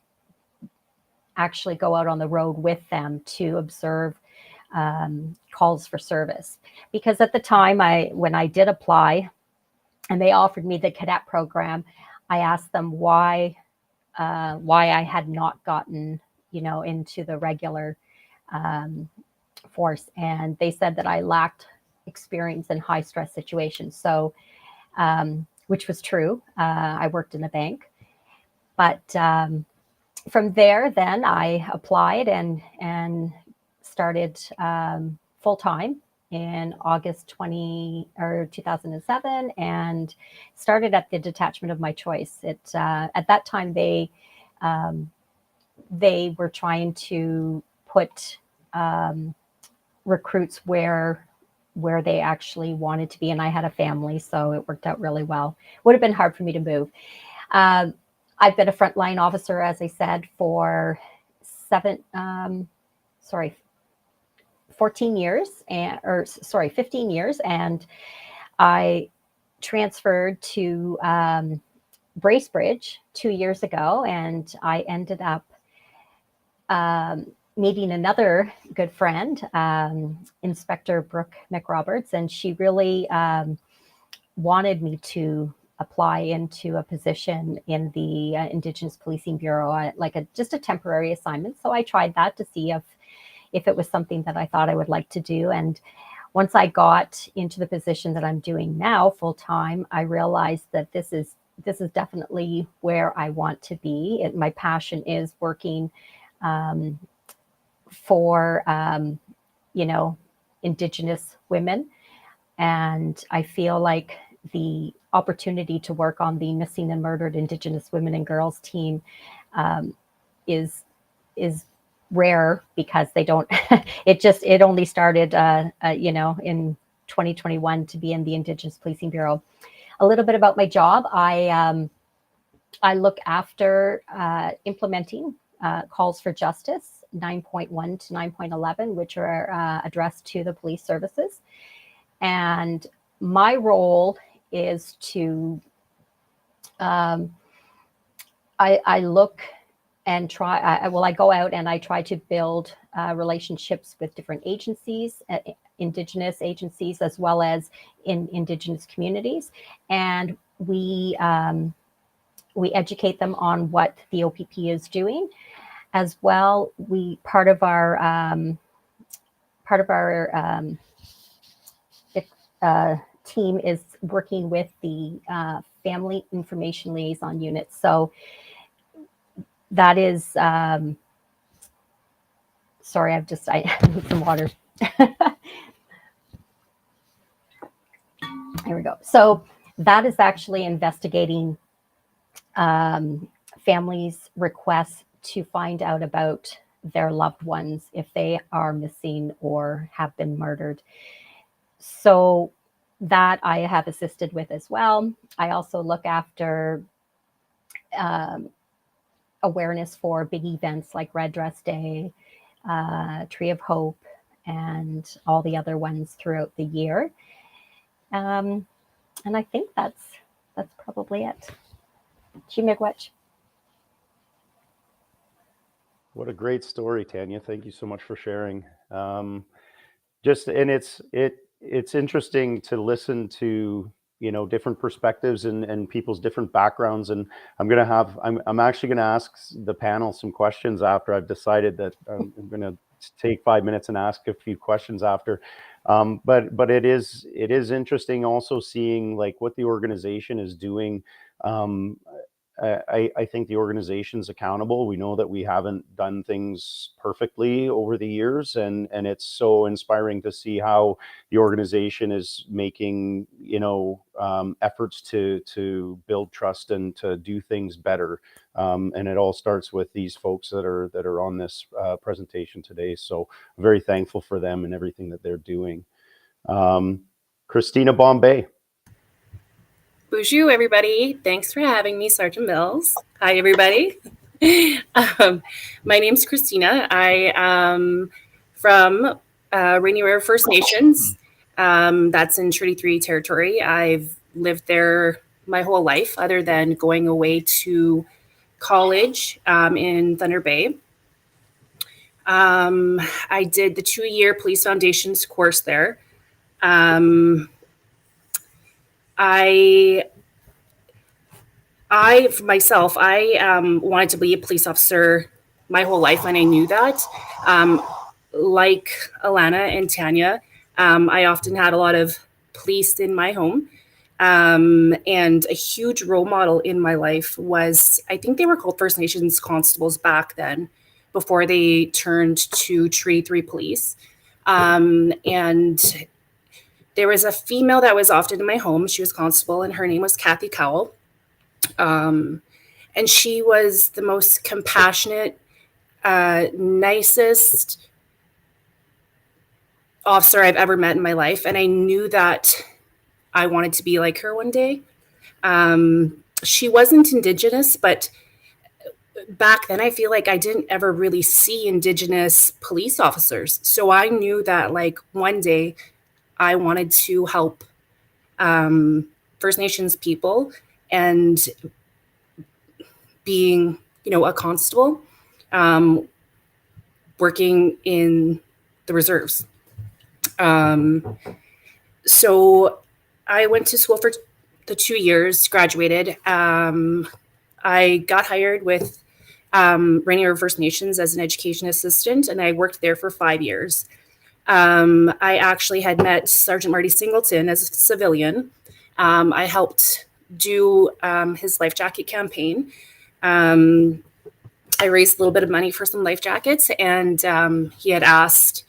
actually go out on the road with them to observe calls for service. Because at the time, when I did apply and they offered me the cadet program, I asked them why I had not gotten into the regular force, and they said that I lacked experience in high stress situations. So which was true. I worked in a bank, but from there, then I applied and started full time in August 2007, and started at the detachment of my choice. At that time, they they were trying to put recruits where they actually wanted to be, and I had a family, so it worked out really well. Would have been hard for me to move. I've been a frontline officer, as I said, for 15 years, and I transferred to Bracebridge 2 years ago, and I ended up meeting another good friend, Inspector Brooke McRoberts, and she really wanted me to apply into a position in the Indigenous Policing Bureau, just a temporary assignment. So I tried that to see if it was something that I thought I would like to do. And once I got into the position that I'm doing now full time, I realized that this is definitely where I want to be. My passion is working for Indigenous women, and I feel like the opportunity to work on the missing and murdered Indigenous women and girls team is rare, because they don't. it only started in 2021 to be in the Indigenous Policing Bureau. A little bit about my job: I look after implementing calls for justice 9.1 to 9.11, which are addressed to the police services. And my role is to, I look and try, I go out and I try to build relationships with different agencies, Indigenous agencies, as well as in Indigenous communities. And we educate them on what the OPP is doing. As well, part of our team is working with the Family Information Liaison Unit. So that is, sorry, I need some water. Here we go. So that is actually investigating families' requests to find out about their loved ones if they are missing or have been murdered. So that I have assisted with as well. I also look after awareness for big events like Red Dress Day, Tree of Hope, and all the other ones throughout the year. And I think that's probably it. Miigwech. What a great story, Tanya. Thank you so much for sharing. It's interesting to listen to different perspectives and people's different backgrounds. And I'm actually gonna ask the panel some questions after I've decided that I'm gonna take 5 minutes and ask a few questions after. But it is interesting also seeing like what the organization is doing. I think the organization's accountable. We know that we haven't done things perfectly over the years, and it's so inspiring to see how the organization is making efforts to build trust and to do things better. And it all starts with these folks that are on this presentation today. So I'm very thankful for them and everything that they're doing. Christina Bombay. Bonjour, everybody. Thanks for having me, Sergeant Mills. Hi, everybody. My name's Christina. I am from Rainy River First Nations. That's in Treaty 3 territory. I've lived there my whole life, other than going away to college in Thunder Bay. I did the 2-year Police Foundations course there. I myself wanted to be a police officer my whole life, and I knew that. Like Alana and Tanya, I often had a lot of police in my home. And a huge role model in my life was, I think they were called First Nations constables back then, before they turned to Treaty 3 police. And there was a female that was often in my home. She was constable, and her name was Kathy Cowell. And she was the most compassionate, nicest officer I've ever met in my life. And I knew that I wanted to be like her one day. She wasn't Indigenous, but back then I feel like I didn't ever really see Indigenous police officers. So I knew that like one day I wanted to help First Nations people, and being, a constable, working in the reserves. So I went to school for the 2 years, graduated. I got hired with Rainier First Nations as an education assistant, and I worked there for 5 years. I actually had met Sergeant Marty Singleton as a civilian. I helped do his life jacket campaign. I raised a little bit of money for some life jackets, and he had asked,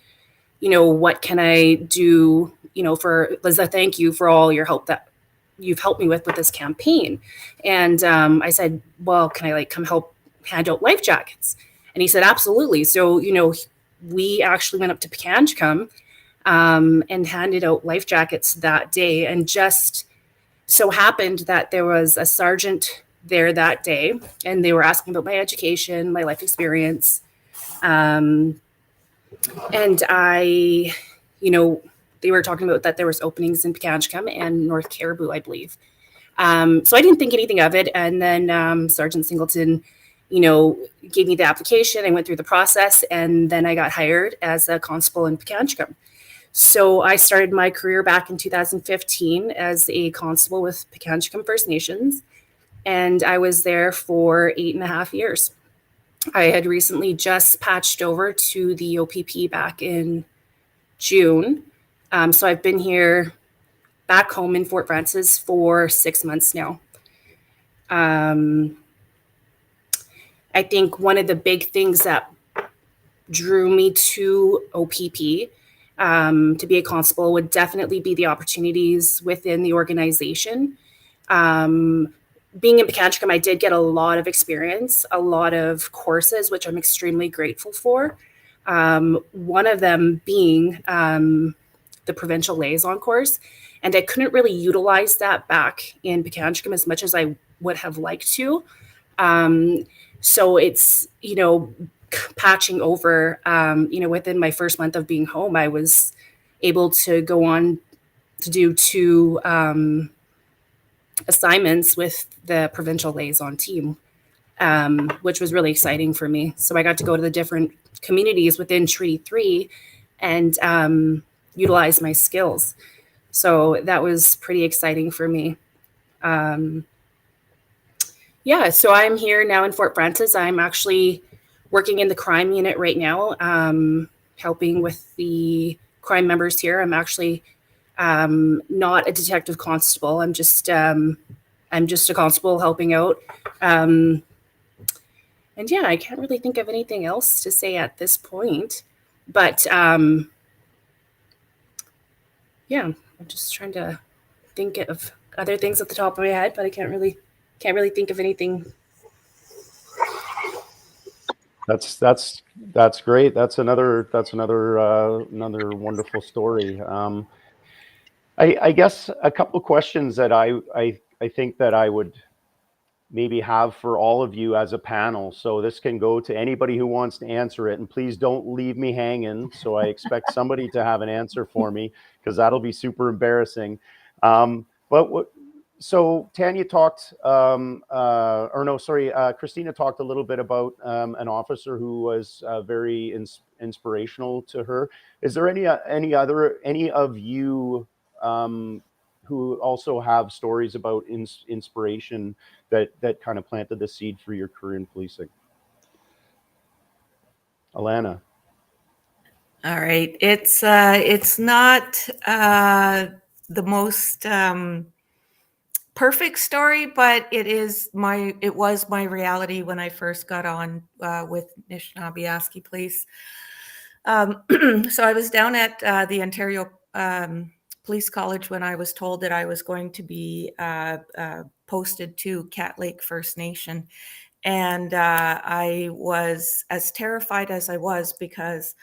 what can I do, for as a thank you for all your help that you've helped me with this campaign. And I said, well, can I come help hand out life jackets? And he said, absolutely. So, we actually went up to Pekanchkum and handed out life jackets that day. And just so happened that there was a sergeant there that day, and they were asking about my education, my life experience. And I, they were talking about that there was openings in Pekanchkum and North Caribou, I believe. So I didn't think anything of it. And then Sergeant Singleton, gave me the application. I went through the process, and then I got hired as a constable in Pekanchkum. So I started my career back in 2015 as a constable with Pekanchkum First Nations, and I was there for 8.5 years. I had recently just patched over to the OPP back in June. So I've been here back home in Fort Frances for 6 months now. I think one of the big things that drew me to OPP to be a constable would definitely be the opportunities within the organization. Being in Pekanchkum, I did get a lot of experience, a lot of courses, which I'm extremely grateful for. One of them being the provincial liaison course. And I couldn't really utilize that back in Pekanchkum as much as I would have liked to. So it's, patching over, within my first month of being home, I was able to go on to do 2 assignments with the provincial liaison team, which was really exciting for me. So I got to go to the different communities within Treaty 3 and utilize my skills. So that was pretty exciting for me. So I'm here now in Fort Frances. I'm actually working in the crime unit right now, helping with the crime members here. I'm actually not a detective constable. I'm just a constable helping out. And I can't really think of anything else to say at this point. But I'm just trying to think of other things at the top of my head, but I can't really think of anything. That's great. That's another wonderful story. I guess a couple of questions that I think that I would maybe have for all of you as a panel. So this can go to anybody who wants to answer it, and please don't leave me hanging. So I expect somebody to have an answer for me, because that'll be super embarrassing. So Tanya talked, Christina talked a little bit about an officer who was very inspirational to her. Is there any of you who also have stories about inspiration that kind of planted the seed for your career in policing? Alana. All right. It's not the most perfect story, but it was my reality when I first got on with Anishinaabe Aski Police. So I was down at the Ontario Police College when I was told that I was going to be posted to Cat Lake First Nation. And I was as terrified as I was because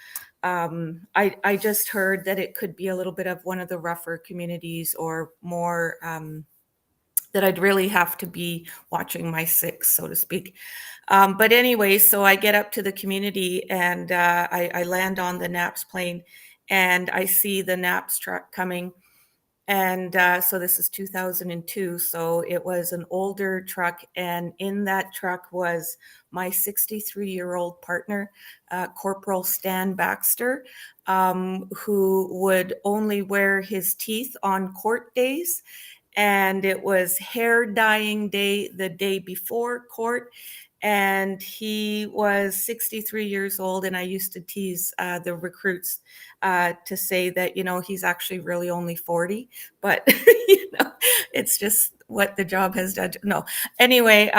I just heard that it could be a little bit of one of the rougher communities, or more that I'd really have to be watching my six, so to speak. But anyway, so I get up to the community, and I land on the NAPS plane, and I see the NAPS truck coming. And so this is 2002. So it was an older truck. And in that truck was my 63-year-old partner, Corporal Stan Baxter, who would only wear his teeth on court days. And it was hair dyeing day the day before court. And he was 63 years old. And I used to tease the recruits to say that, he's actually really only 40, but it's just what the job has done. No, anyway,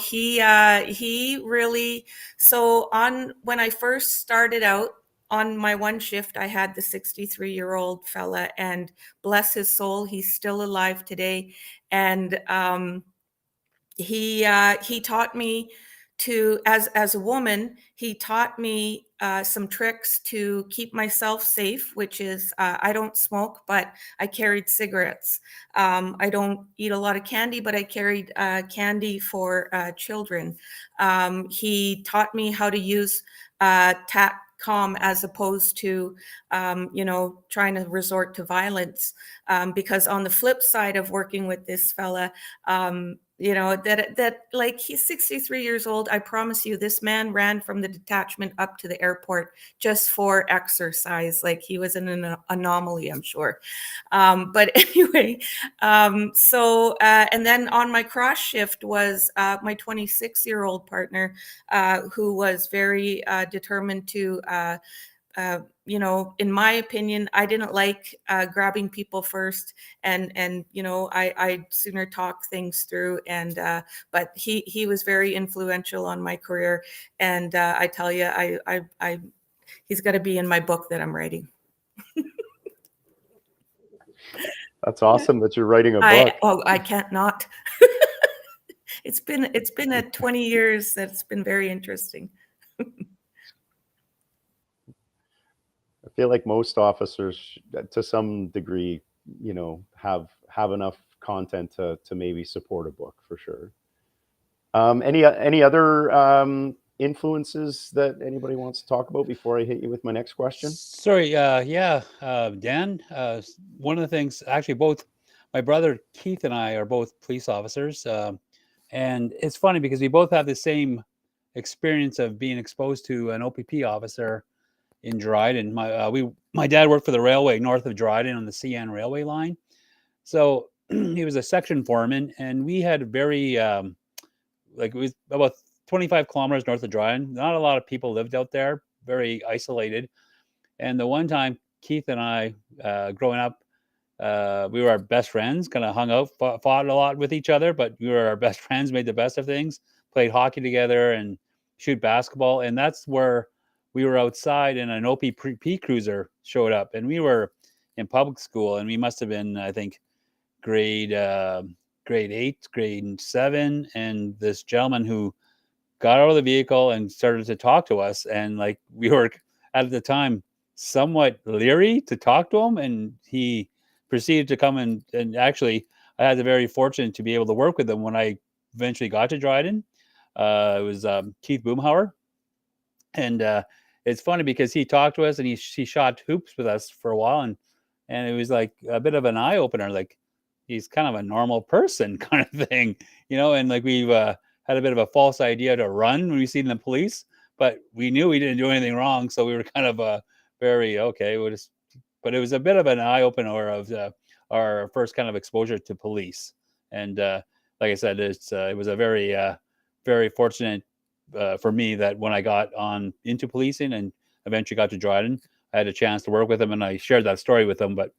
he really, so when I first started out on my one shift, I had the 63-year-old fella, and bless his soul, he's still alive today. And he taught me to, as a woman, he taught me some tricks to keep myself safe, which is I don't smoke, but I carried cigarettes. I don't eat a lot of candy, but I carried candy for children. He taught me how to use TACCOM as opposed to, trying to resort to violence. Because on the flip side of working with this fella, that like, he's 63 years old. I promise you, this man ran from the detachment up to the airport just for exercise. Like, he was an anomaly, I'm sure. But anyway, and then on my cross shift was my 26-year-old partner, who was very determined to in my opinion, I didn't like grabbing people first, and I sooner talk things through. And but he was very influential on my career, and I tell you, I he's got to be in my book that I'm writing. That's awesome that you're writing a book. I can't not. It's been a 20 years that's been very interesting. I feel like most officers, to some degree, have enough content to maybe support a book, for sure. Any other influences that anybody wants to talk about before I hit you with my next question? Sorry, Dan. One of the things, actually, both my brother Keith and I are both police officers, and it's funny because we both have the same experience of being exposed to an OPP officer in Dryden. My dad worked for the railway north of Dryden on the CN railway line, so he was a section foreman, and we had very it was about 25 kilometers north of Dryden. Not a lot of people lived out there, very isolated. And the one time Keith and I, growing up, we were our best friends, kind of hung out, fought a lot with each other, but we were our best friends, made the best of things, played hockey together and shoot basketball. And that's where we were outside, and an OPP cruiser showed up, and we were in public school, and we must have been, I think, grade 8, grade 7. And this gentleman who got out of the vehicle and started to talk to us, and like, we were at the time somewhat leery to talk to him, and he proceeded to come and actually, I had the very fortunate to be able to work with him when I eventually got to Dryden. It was Keith Boomhauer, and it's funny because he talked to us, and he shot hoops with us for a while, and it was like a bit of an eye opener. Like, he's kind of a normal person, kind of thing, and like, we've had a bit of a false idea to run when we seen the police, but we knew we didn't do anything wrong, so we were kind of very okay. But it was a bit of an eye opener of our first kind of exposure to police. And like I said, it was a very very fortunate for me that when I got on into policing and eventually got to Dryden, I had a chance to work with him, and I shared that story with him. But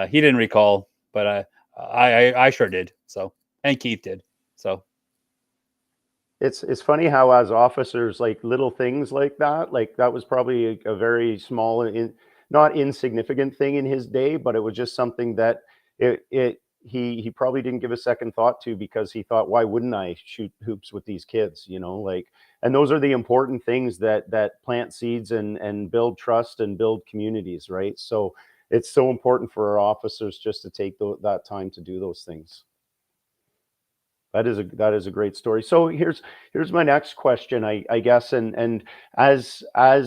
he didn't recall, but I sure did. So, and Keith did. So. It's funny how, as officers, like, little things like that was probably a very small, not insignificant thing in his day, but it was just something that it he probably didn't give a second thought to, because he thought, why wouldn't I shoot hoops with these kids, you know, like, and those are the important things that plant seeds and build trust and build communities, right? So it's so important for our officers just to take that time to do those things. That is a great story. So here's my next question, I guess, and as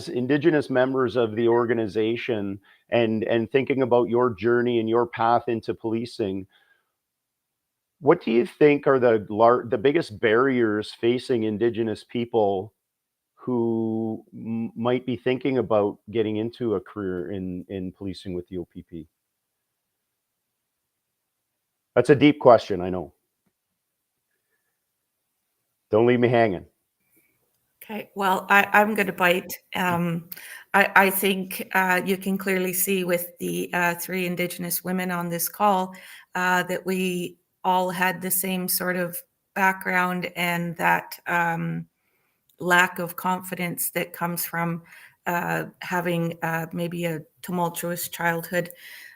Indigenous members of the organization, and thinking about your journey and your path into policing, what do you think are the biggest barriers facing Indigenous people who might be thinking about getting into a career in policing with the OPP? That's a deep question, I know. Don't leave me hanging. Okay, well, I'm going to bite. I think you can clearly see with the 3 Indigenous women on this call that we all had the same sort of background, and that lack of confidence that comes from having maybe a tumultuous childhood.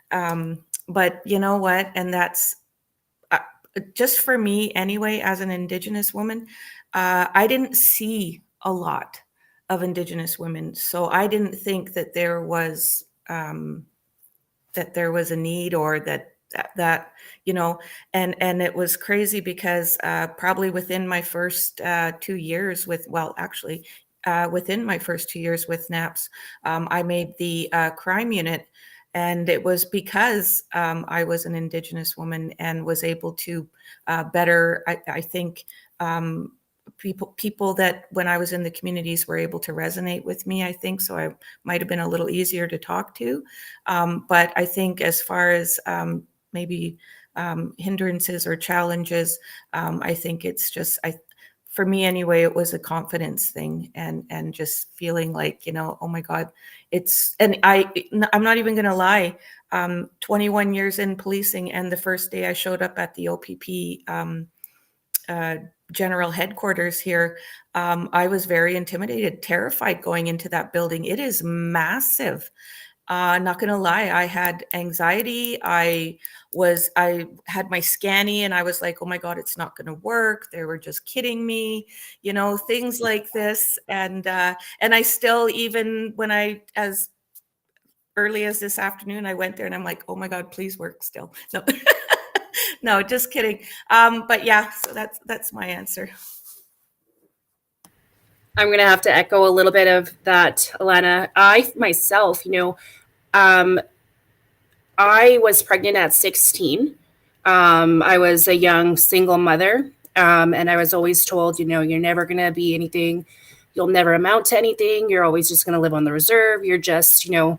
But you know what? And that's just for me anyway, as an Indigenous woman, I didn't see a lot of Indigenous women, so I didn't think that there was a need, or that you know, and it was crazy because probably within my first 2 years within my first 2 years with NAPS, I made the crime unit. And it was because I was an Indigenous woman and was able to better, I think, people that when I was in the communities were able to resonate with me, I think. So I might have been a little easier to talk to. But I think as far as maybe hindrances or challenges, I think it's just, for me anyway, it was a confidence thing, and just feeling like, you know, oh my God, I'm not even going to lie, 21 years in policing, and the first day I showed up at the OPP general headquarters here, I was very intimidated, terrified going into that building. It is massive. Not gonna lie, I had anxiety. I had my scanny, and I was like, oh my God, it's not gonna work. They were just kidding me, you know, things like this. And I still, even when as early as this afternoon, I went there and I'm like, oh my God, please work still. No, no, just kidding. But yeah, so that's my answer. I'm going to have to echo a little bit of that, Alana. I myself, you know, I was pregnant at 16. I was a young single mother, and I was always told, you know, you're never going to be anything. You'll never amount to anything. You're always just going to live on the reserve. You're just, you know,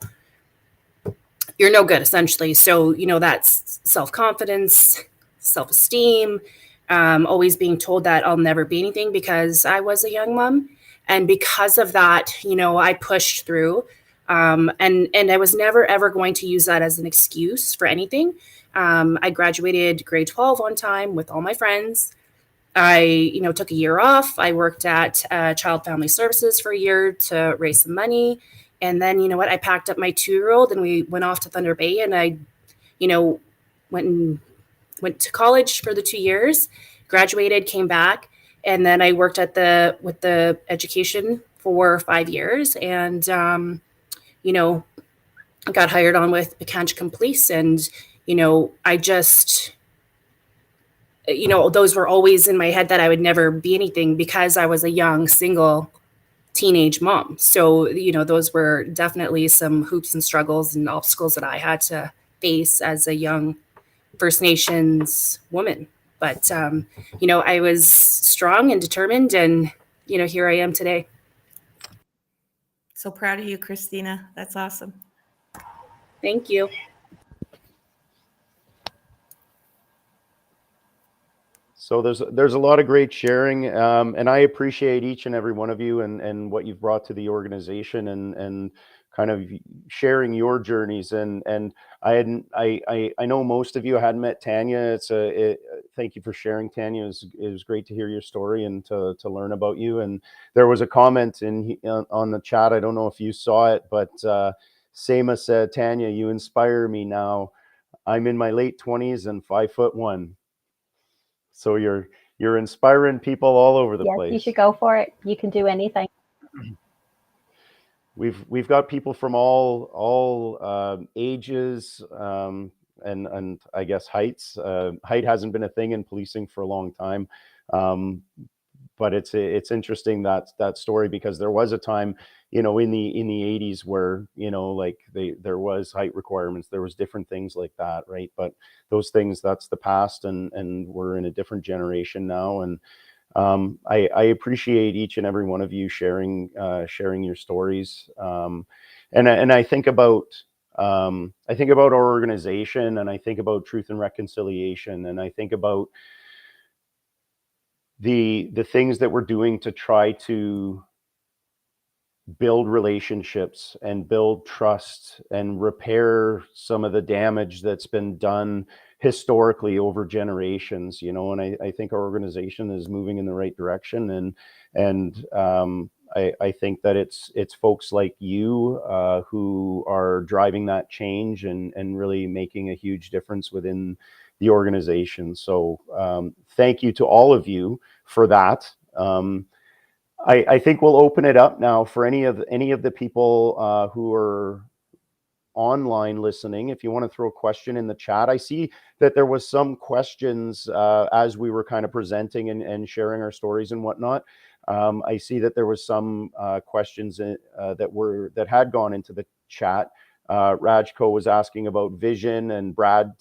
you're no good, essentially. So, you know, that's self-confidence, self-esteem, always being told that I'll never be anything because I was a young mom. And because of that, you know, I pushed through, and I was never, ever going to use that as an excuse for anything. I graduated grade 12 on time with all my friends. I, you know, took a year off. I worked at Child Family Services for a year to raise some money. And then, you know what, I packed up my 2-year-old and we went off to Thunder Bay, and I, you know, went to college for the 2 years, graduated, came back, and then I worked with the education for 5 years, and you know, got hired on with Bechanchicum Police, and you know, I just, you know, those were always in my head that I would never be anything because I was a young single teenage mom. So, you know, those were definitely some hoops and struggles and obstacles that I had to face as a young First Nations woman. But, you know, I was strong and determined, and, you know, here I am today. So proud of you, Christina. That's awesome. Thank you. So there's a lot of great sharing, and I appreciate each and every one of you and what you've brought to the organization, and kind of sharing your journeys. And I know most of you. I hadn't met Tanya. Thank you for sharing, Tanya. It was great to hear your story and to learn about you. And there was a comment on the chat. I don't know if you saw it, but Sema said, Tanya, you inspire me now. I'm in my late 20s and 5'1". So you're inspiring people all over the Yes, place. you should go for it. You can do anything. We've got people from all ages, and I guess heights. Height hasn't been a thing in policing for a long time, but it's interesting that story, because there was a time, in the 80s where, like there was height requirements, there was different things like that, right? But those things, that's the past, and we're in a different generation now. And I appreciate each and every one of you sharing your stories. And I think about our organization, and I think about Truth and Reconciliation, and I think about the things that we're doing to try to build relationships and build trust and repair some of the damage that's been done historically over generations, and I think our organization is moving in the right direction. And I think that it's folks like you who are driving that change and really making a huge difference within the organization. So thank you to all of you for that. I think we'll open it up now for any of the people who are online listening. If you want to throw a question in the chat, I see that there was some questions as we were kind of presenting and sharing our stories and whatnot. I see that there was some questions that had gone into the chat. Rajko was asking about vision, and Brad,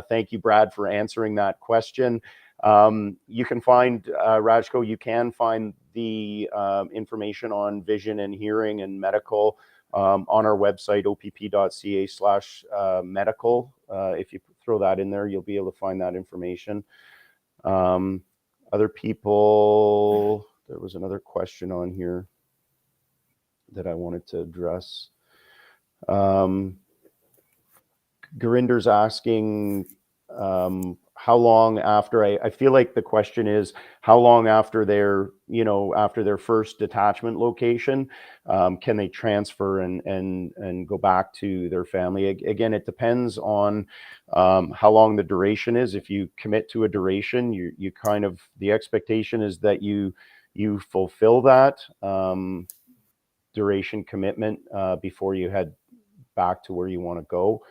thank you, Brad, for answering that question. You can find, Rajko, you can find the information on vision and hearing and medical on our website, opp.ca/medical. If you throw that in there, you'll be able to find that information. Other people, there was another question on here that I wanted to address. Gurinder's asking, how long after, I feel like the question is how long after their first detachment location can they transfer and go back to their family. Again, it depends on how long the duration is. If you commit to a duration, you kind of, the expectation is that you fulfill that duration commitment before you head back to where you want to go.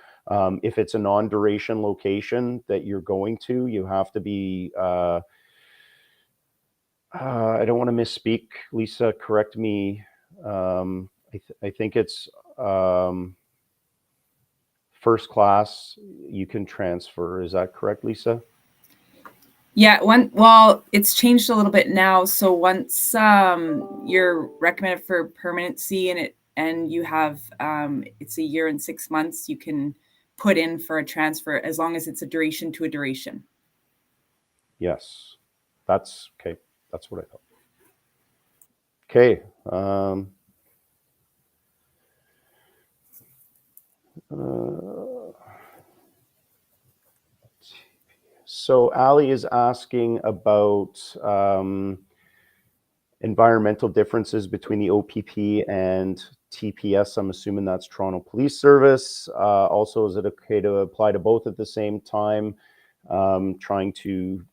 If it's a non-duration location that you're going to, you have to be, I don't want to misspeak, Lisa, correct me. I think it's first class, you can transfer. Is that correct, Lisa? Yeah, well, it's changed a little bit now. So once you're recommended for permanency and you have it's a year and 6 months, you can put in for a transfer as long as it's a duration to a duration. Yes, that's okay. That's what I thought. Okay. So Ali is asking about environmental differences between the OPP and TPS. I'm assuming that's Toronto Police Service. Also, is it okay to apply to both at the same time, trying to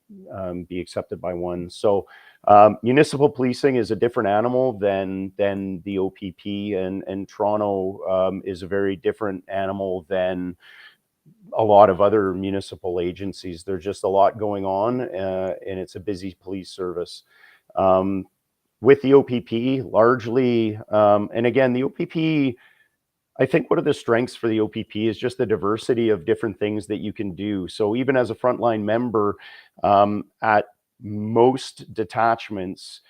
be accepted by one? So municipal policing is a different animal than the OPP, and Toronto is a very different animal than a lot of other municipal agencies. There's just a lot going on, and it's a busy police service. With the OPP, largely, and again, the OPP, I think one of the strengths for the OPP is just the diversity of different things that you can do. So even as a frontline member, at most detachments,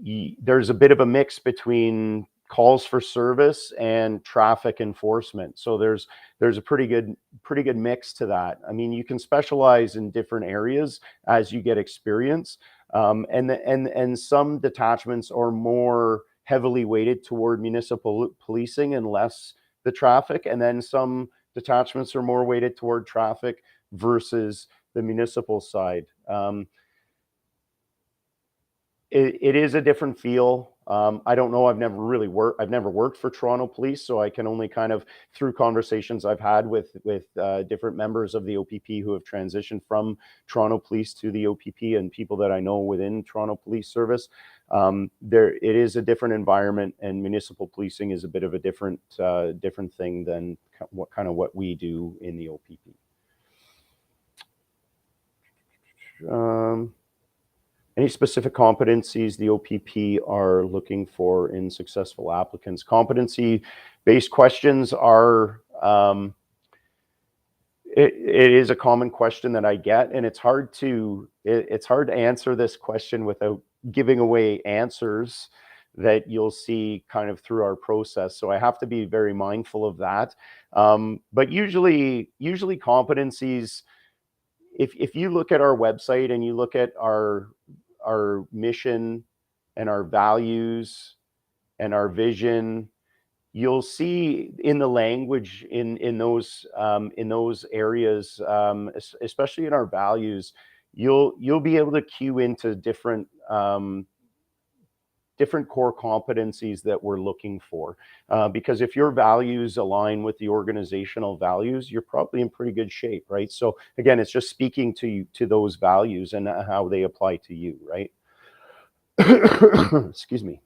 there's a bit of a mix between calls for service and traffic enforcement. So there's a pretty good mix to that. I mean, you can specialize in different areas as you get experience, and some detachments are more heavily weighted toward municipal policing and less the traffic, and then some detachments are more weighted toward traffic versus the municipal side. it is a different feel. I don't know. I've never worked for Toronto Police, so I can only kind of, through conversations I've had with different members of the OPP who have transitioned from Toronto Police to the OPP, and people that I know within Toronto Police Service. It is a different environment, and municipal policing is a bit of a different thing than what we do in the OPP. Any specific competencies the OPP are looking for in successful applicants? Competency-based questions are, it is a common question that I get, and it's hard to answer this question without giving away answers that you'll see kind of through our process. So I have to be very mindful of that. But usually competencies, if you look at our website and you look at our mission and our values and our vision, you'll see in the language in those areas, especially in our values, you'll be able to cue into different core competencies that we're looking for. Because if your values align with the organizational values, you're probably in pretty good shape, right? So again, it's just speaking to those values and how they apply to you, right? Excuse me.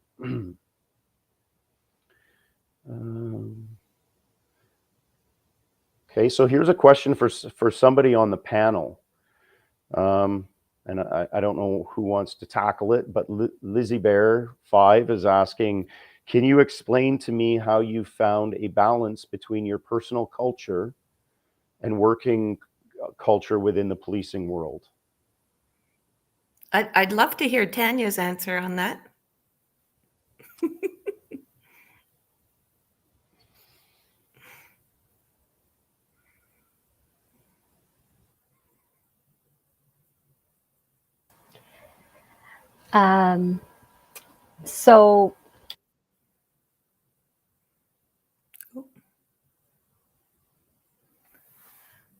Okay, so here's a question for somebody on the panel. And I don't know who wants to tackle it, but Lizzie Bear 5 is asking, can you explain to me how you found a balance between your personal culture and working culture within the policing world? I'd love to hear Tanya's answer on that. So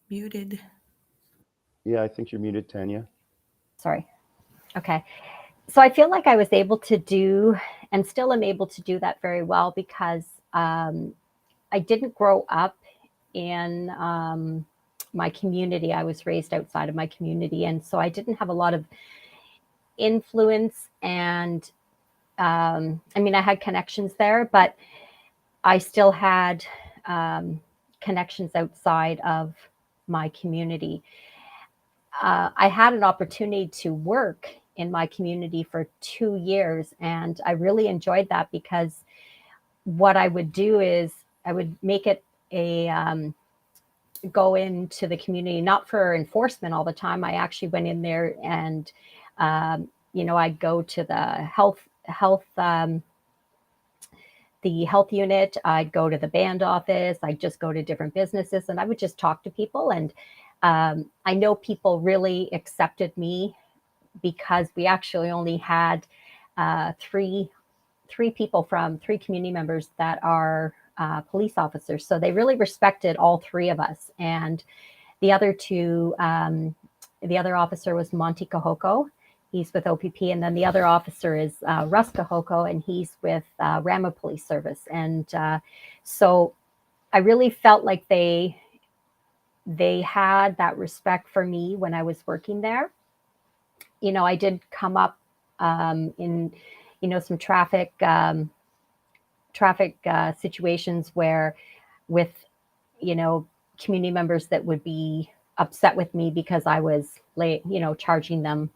Muted. Yeah, I think you're muted, Tanya. sorry. Okay. So I feel like I was able to do, and still am able to do that very well, because I didn't grow up in my community. I was raised outside of my community, and so I didn't have a lot of influence. And I mean, I had connections there, but I still had connections outside of my community. I had an opportunity to work in my community for 2 years, and I really enjoyed that, because what I would do is I would make it a go into the community, not for enforcement all the time. I actually went in there and I'd go to the health unit. I'd go to the band office. I'd just go to different businesses, and I would just talk to people. And I know people really accepted me, because we actually only had three people from 3 community members that are police officers. So they really respected all 3 of us. And the other 2, the other officer was Monty Kahoko. He's with OPP. And then the other officer is Russ Kahoko, and he's with Rama Police Service. And so I really felt like they had that respect for me when I was working there. I did come up in, some traffic situations where with, community members that would be upset with me because I was late, charging them.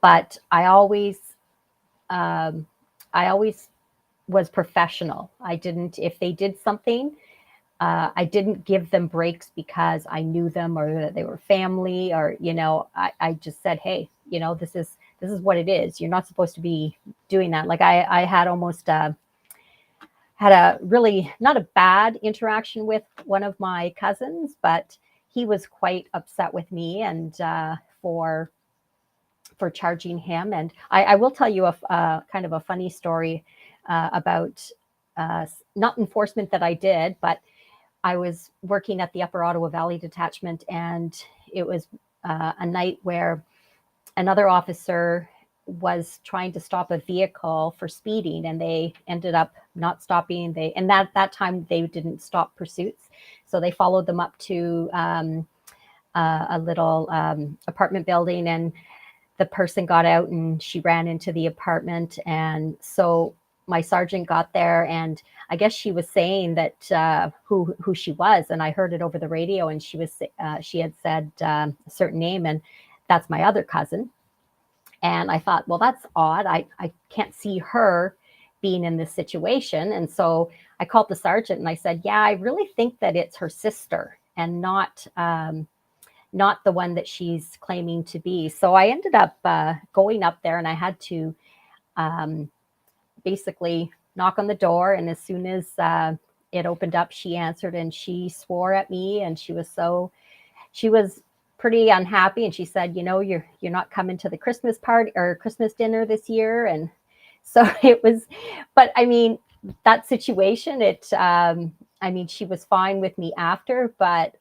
But I always was professional. I didn't, if they did something, I didn't give them breaks because I knew them or that they were family, or, I just said, hey, this is what it is. You're not supposed to be doing that. Like I had almost had a really not a bad interaction with one of my cousins, but he was quite upset with me and for charging him. And I will tell you a kind of a funny story about not enforcement that I did, but I was working at the Upper Ottawa Valley Detachment, and it was a night where another officer was trying to stop a vehicle for speeding, and they ended up not stopping. And that time they didn't stop pursuits, so they followed them up to a little apartment building, and the person got out and she ran into the apartment. And so my sergeant got there, and I guess she was saying that who she was, and I heard it over the radio, and she had said a certain name, and that's my other cousin. And I thought, well, that's odd. I can't see her being in this situation. And so I called the sergeant and I said, yeah, I really think that it's her sister and not the one that she's claiming to be. So I ended up going up there, and I had to basically knock on the door. And as soon as it opened up, she answered, and she swore at me, and she was pretty unhappy. And she said, you're not coming to the Christmas party or Christmas dinner this year. And so it was, but I mean, that situation, she was fine with me after, but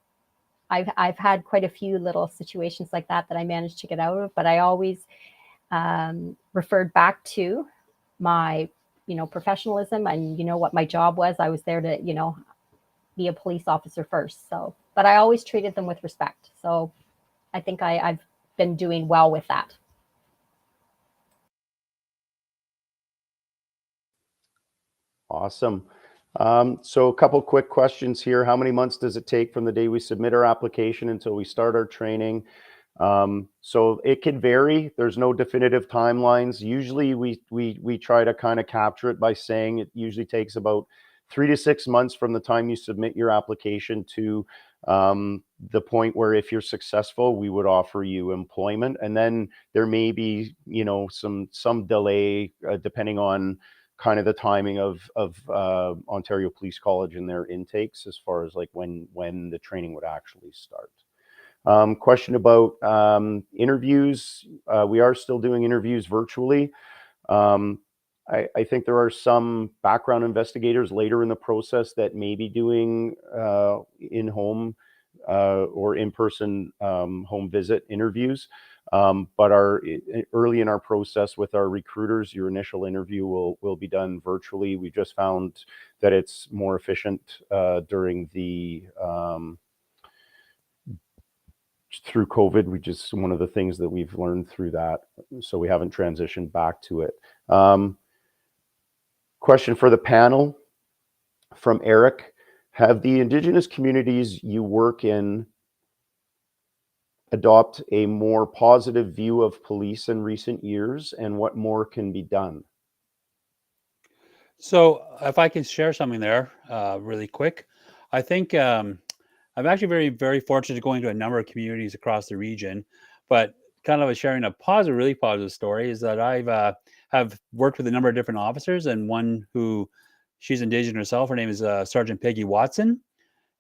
I've had quite a few little situations like that I managed to get out of, but I always referred back to my, professionalism and, what my job was. I was there to, be a police officer first. So, but I always treated them with respect. So I think I've been doing well with that. Awesome. So a couple quick questions here. How many months does it take from the day we submit our application until we start our training? So it can vary. There's no definitive timelines. Usually we try to kind of capture it by saying it usually takes about 3 to 6 months from the time you submit your application to the point where, if you're successful, we would offer you employment. And then there may be, some delay depending on kind of the timing of Ontario Police College and their intakes, as far as like when the training would actually start. Question about interviews. We are still doing interviews virtually. I think there are some background investigators later in the process that may be doing in-home or in-person home visit interviews. But early in our process with our recruiters, your initial interview will be done virtually. We just found that it's more efficient during the through COVID. One of the things that we've learned through that, so we haven't transitioned back to it. Question for the panel from Eric. Have the Indigenous communities you work in adopt a more positive view of police in recent years, and what more can be done? So if I can share something there really quick, I think I'm actually very, very fortunate going to a number of communities across the region, but kind of sharing a really positive story is that I've have worked with a number of different officers, and one who she's Indigenous herself. Her name is Sergeant Peggy Watson,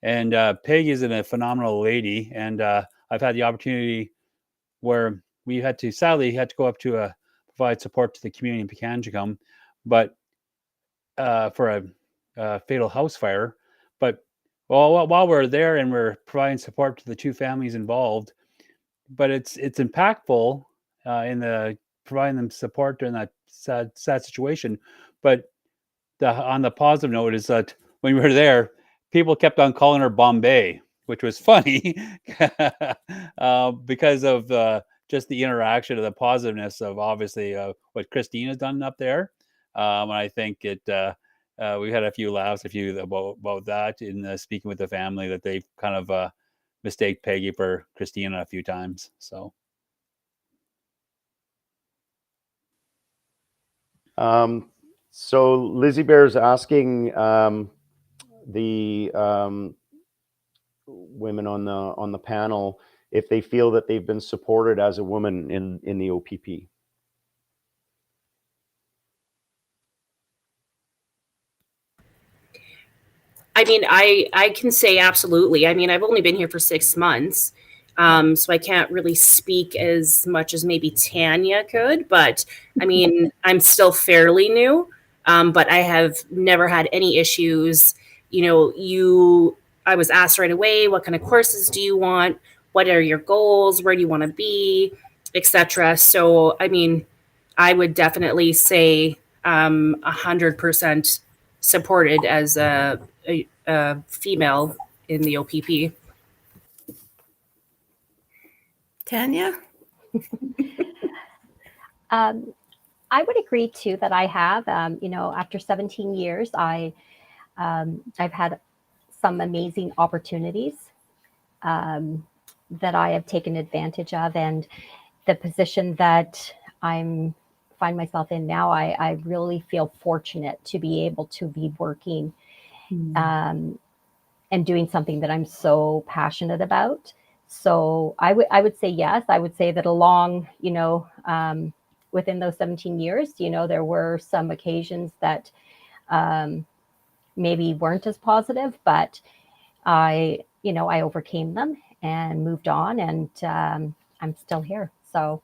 and Peggy is a phenomenal lady. And I've had the opportunity where we sadly had to go up to provide support to the community in Pekanjikam, but for a fatal house fire. But while we're there and we're providing support to the two families involved, but it's impactful in the providing them support during that sad situation. But on the positive note is that when we were there, people kept on calling her Bombay, which was funny because of just the interaction of the positiveness of obviously what Christine has done up there. And I think we had a few laughs, about that in speaking with the family, that they've kind of mistake Peggy for Christina a few times. So Lizzie Bear is asking the women on the panel if they feel that they've been supported as a woman in the OPP. I mean, I can say absolutely. I mean, I've only been here for 6 months, so I can't really speak as much as maybe Tanya could. But I mean, I'm still fairly new, but I have never had any issues. I was asked right away, what kind of courses do you want? What are your goals? Where do you want to be, etc. So, I mean, I would definitely say 100% supported as a female in the OPP. Tanya? I would agree too that I have, after 17 years, I've had some amazing opportunities that I have taken advantage of, and the position that find myself in now, I really feel fortunate to be able to be working and doing something that I'm so passionate about. So I would say yes. I would say that along, within those 17 years, there were some occasions that maybe weren't as positive, but I overcame them and moved on, and I'm still here. So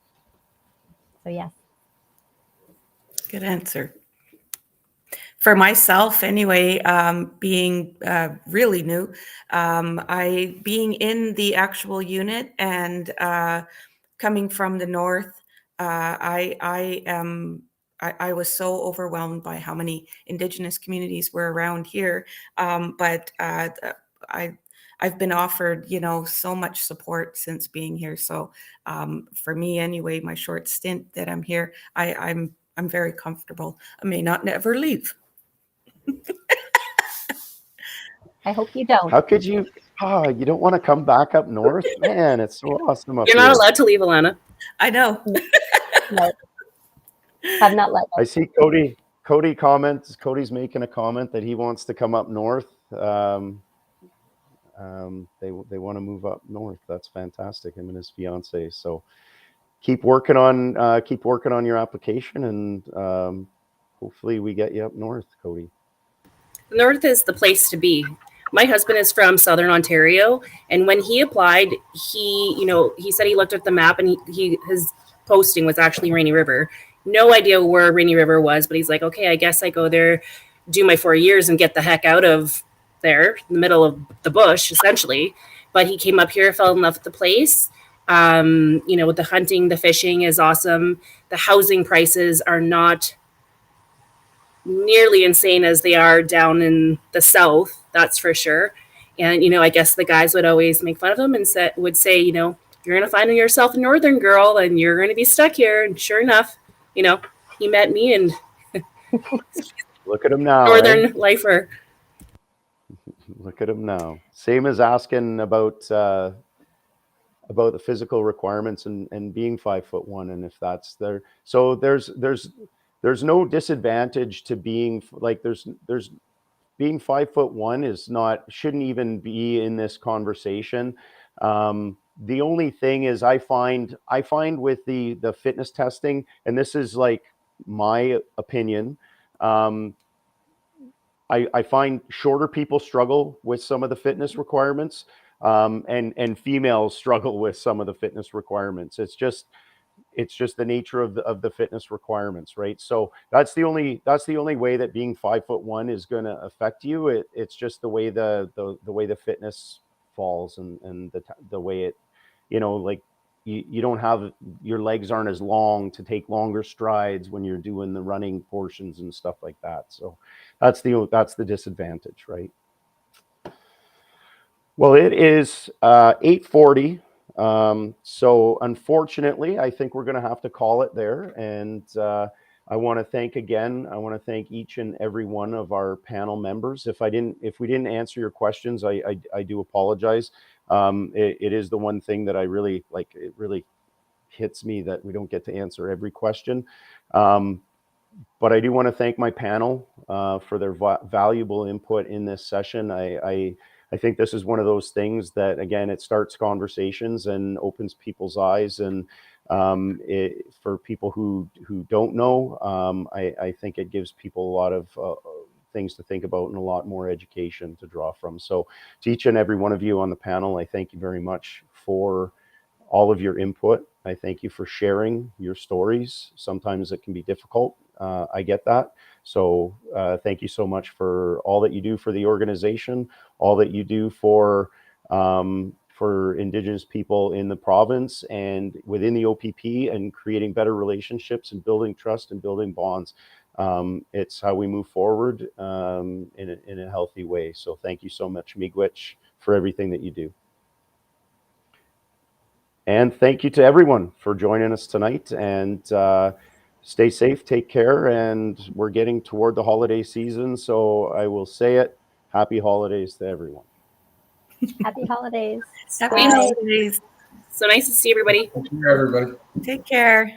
yes. Good answer. For myself, anyway, being really new, being in the actual unit and coming from the north, I was so overwhelmed by how many Indigenous communities were around here, but I've been offered, so much support since being here. So for me, anyway, my short stint that I'm here, I'm very comfortable. I may not never leave. I hope you don't. How could you? You don't want to come back up north, man? It's so awesome up You're here. not allowed to leave, Alana. I know. No, have not let I see Cody comments. Cody's making a comment that he wants to come up north. They want to move up north. That's fantastic. Him and his fiance. So keep working on your application, and hopefully we get you up north, Cody. The north is the place to be. My husband is from Southern Ontario, and when he applied, he said he looked at the map, and his posting was actually Rainy River. No idea where Rainy River was, but he's like, okay, I guess I go there, do my 4 years, and get the heck out of there, in the middle of the bush, essentially. But he came up here, fell in love with the place. With the hunting, the fishing is awesome. The housing prices are not nearly insane as they are down in the south, that's for sure. And I guess the guys would always make fun of him and would say, you're going to find yourself a northern girl and you're going to be stuck here. And sure enough, he met me, and look at him now. Northern lifer. Look at him now. Same as asking about the physical requirements and being 5'1", and if that's there. So there's no disadvantage to being like there's being 5'1" shouldn't even be in this conversation. The only thing is I find with the fitness testing, and this is like my opinion, I find shorter people struggle with some of the fitness requirements, and females struggle with some of the fitness requirements. It's just the nature of the fitness requirements, right? So that's the only way that being 5'1" is going to affect you. It's just the way the way the fitness falls, and the way it, like you don't have, your legs aren't as long to take longer strides when you're doing the running portions and stuff like that. So that's the disadvantage, right? Well, it is 8:40. So unfortunately, I think we're going to have to call it there. And I want to thank each and every one of our panel members. If we didn't answer your questions, I do apologize. It is the one thing that I really like. It really hits me that we don't get to answer every question. But I do want to thank my panel for their valuable input in this session. I think this is one of those things that, again, it starts conversations and opens people's eyes. And for people who don't know, I think it gives people a lot of things to think about and a lot more education to draw from. So to each and every one of you on the panel, I thank you very much for all of your input. I thank you for sharing your stories. Sometimes it can be difficult. I get that. So thank you so much for all that you do for the organization, all that you do for for Indigenous people in the province and within the OPP, and creating better relationships and building trust and building bonds. It's how we move forward in a healthy way. So thank you so much, Miigwech, for everything that you do. And thank you to everyone for joining us tonight. And stay safe, take care, and we're getting toward the holiday season. So I will say it, happy holidays to everyone. Happy holidays. Happy Bye. holidays. So nice to see everybody. Thank you, everybody. Take care.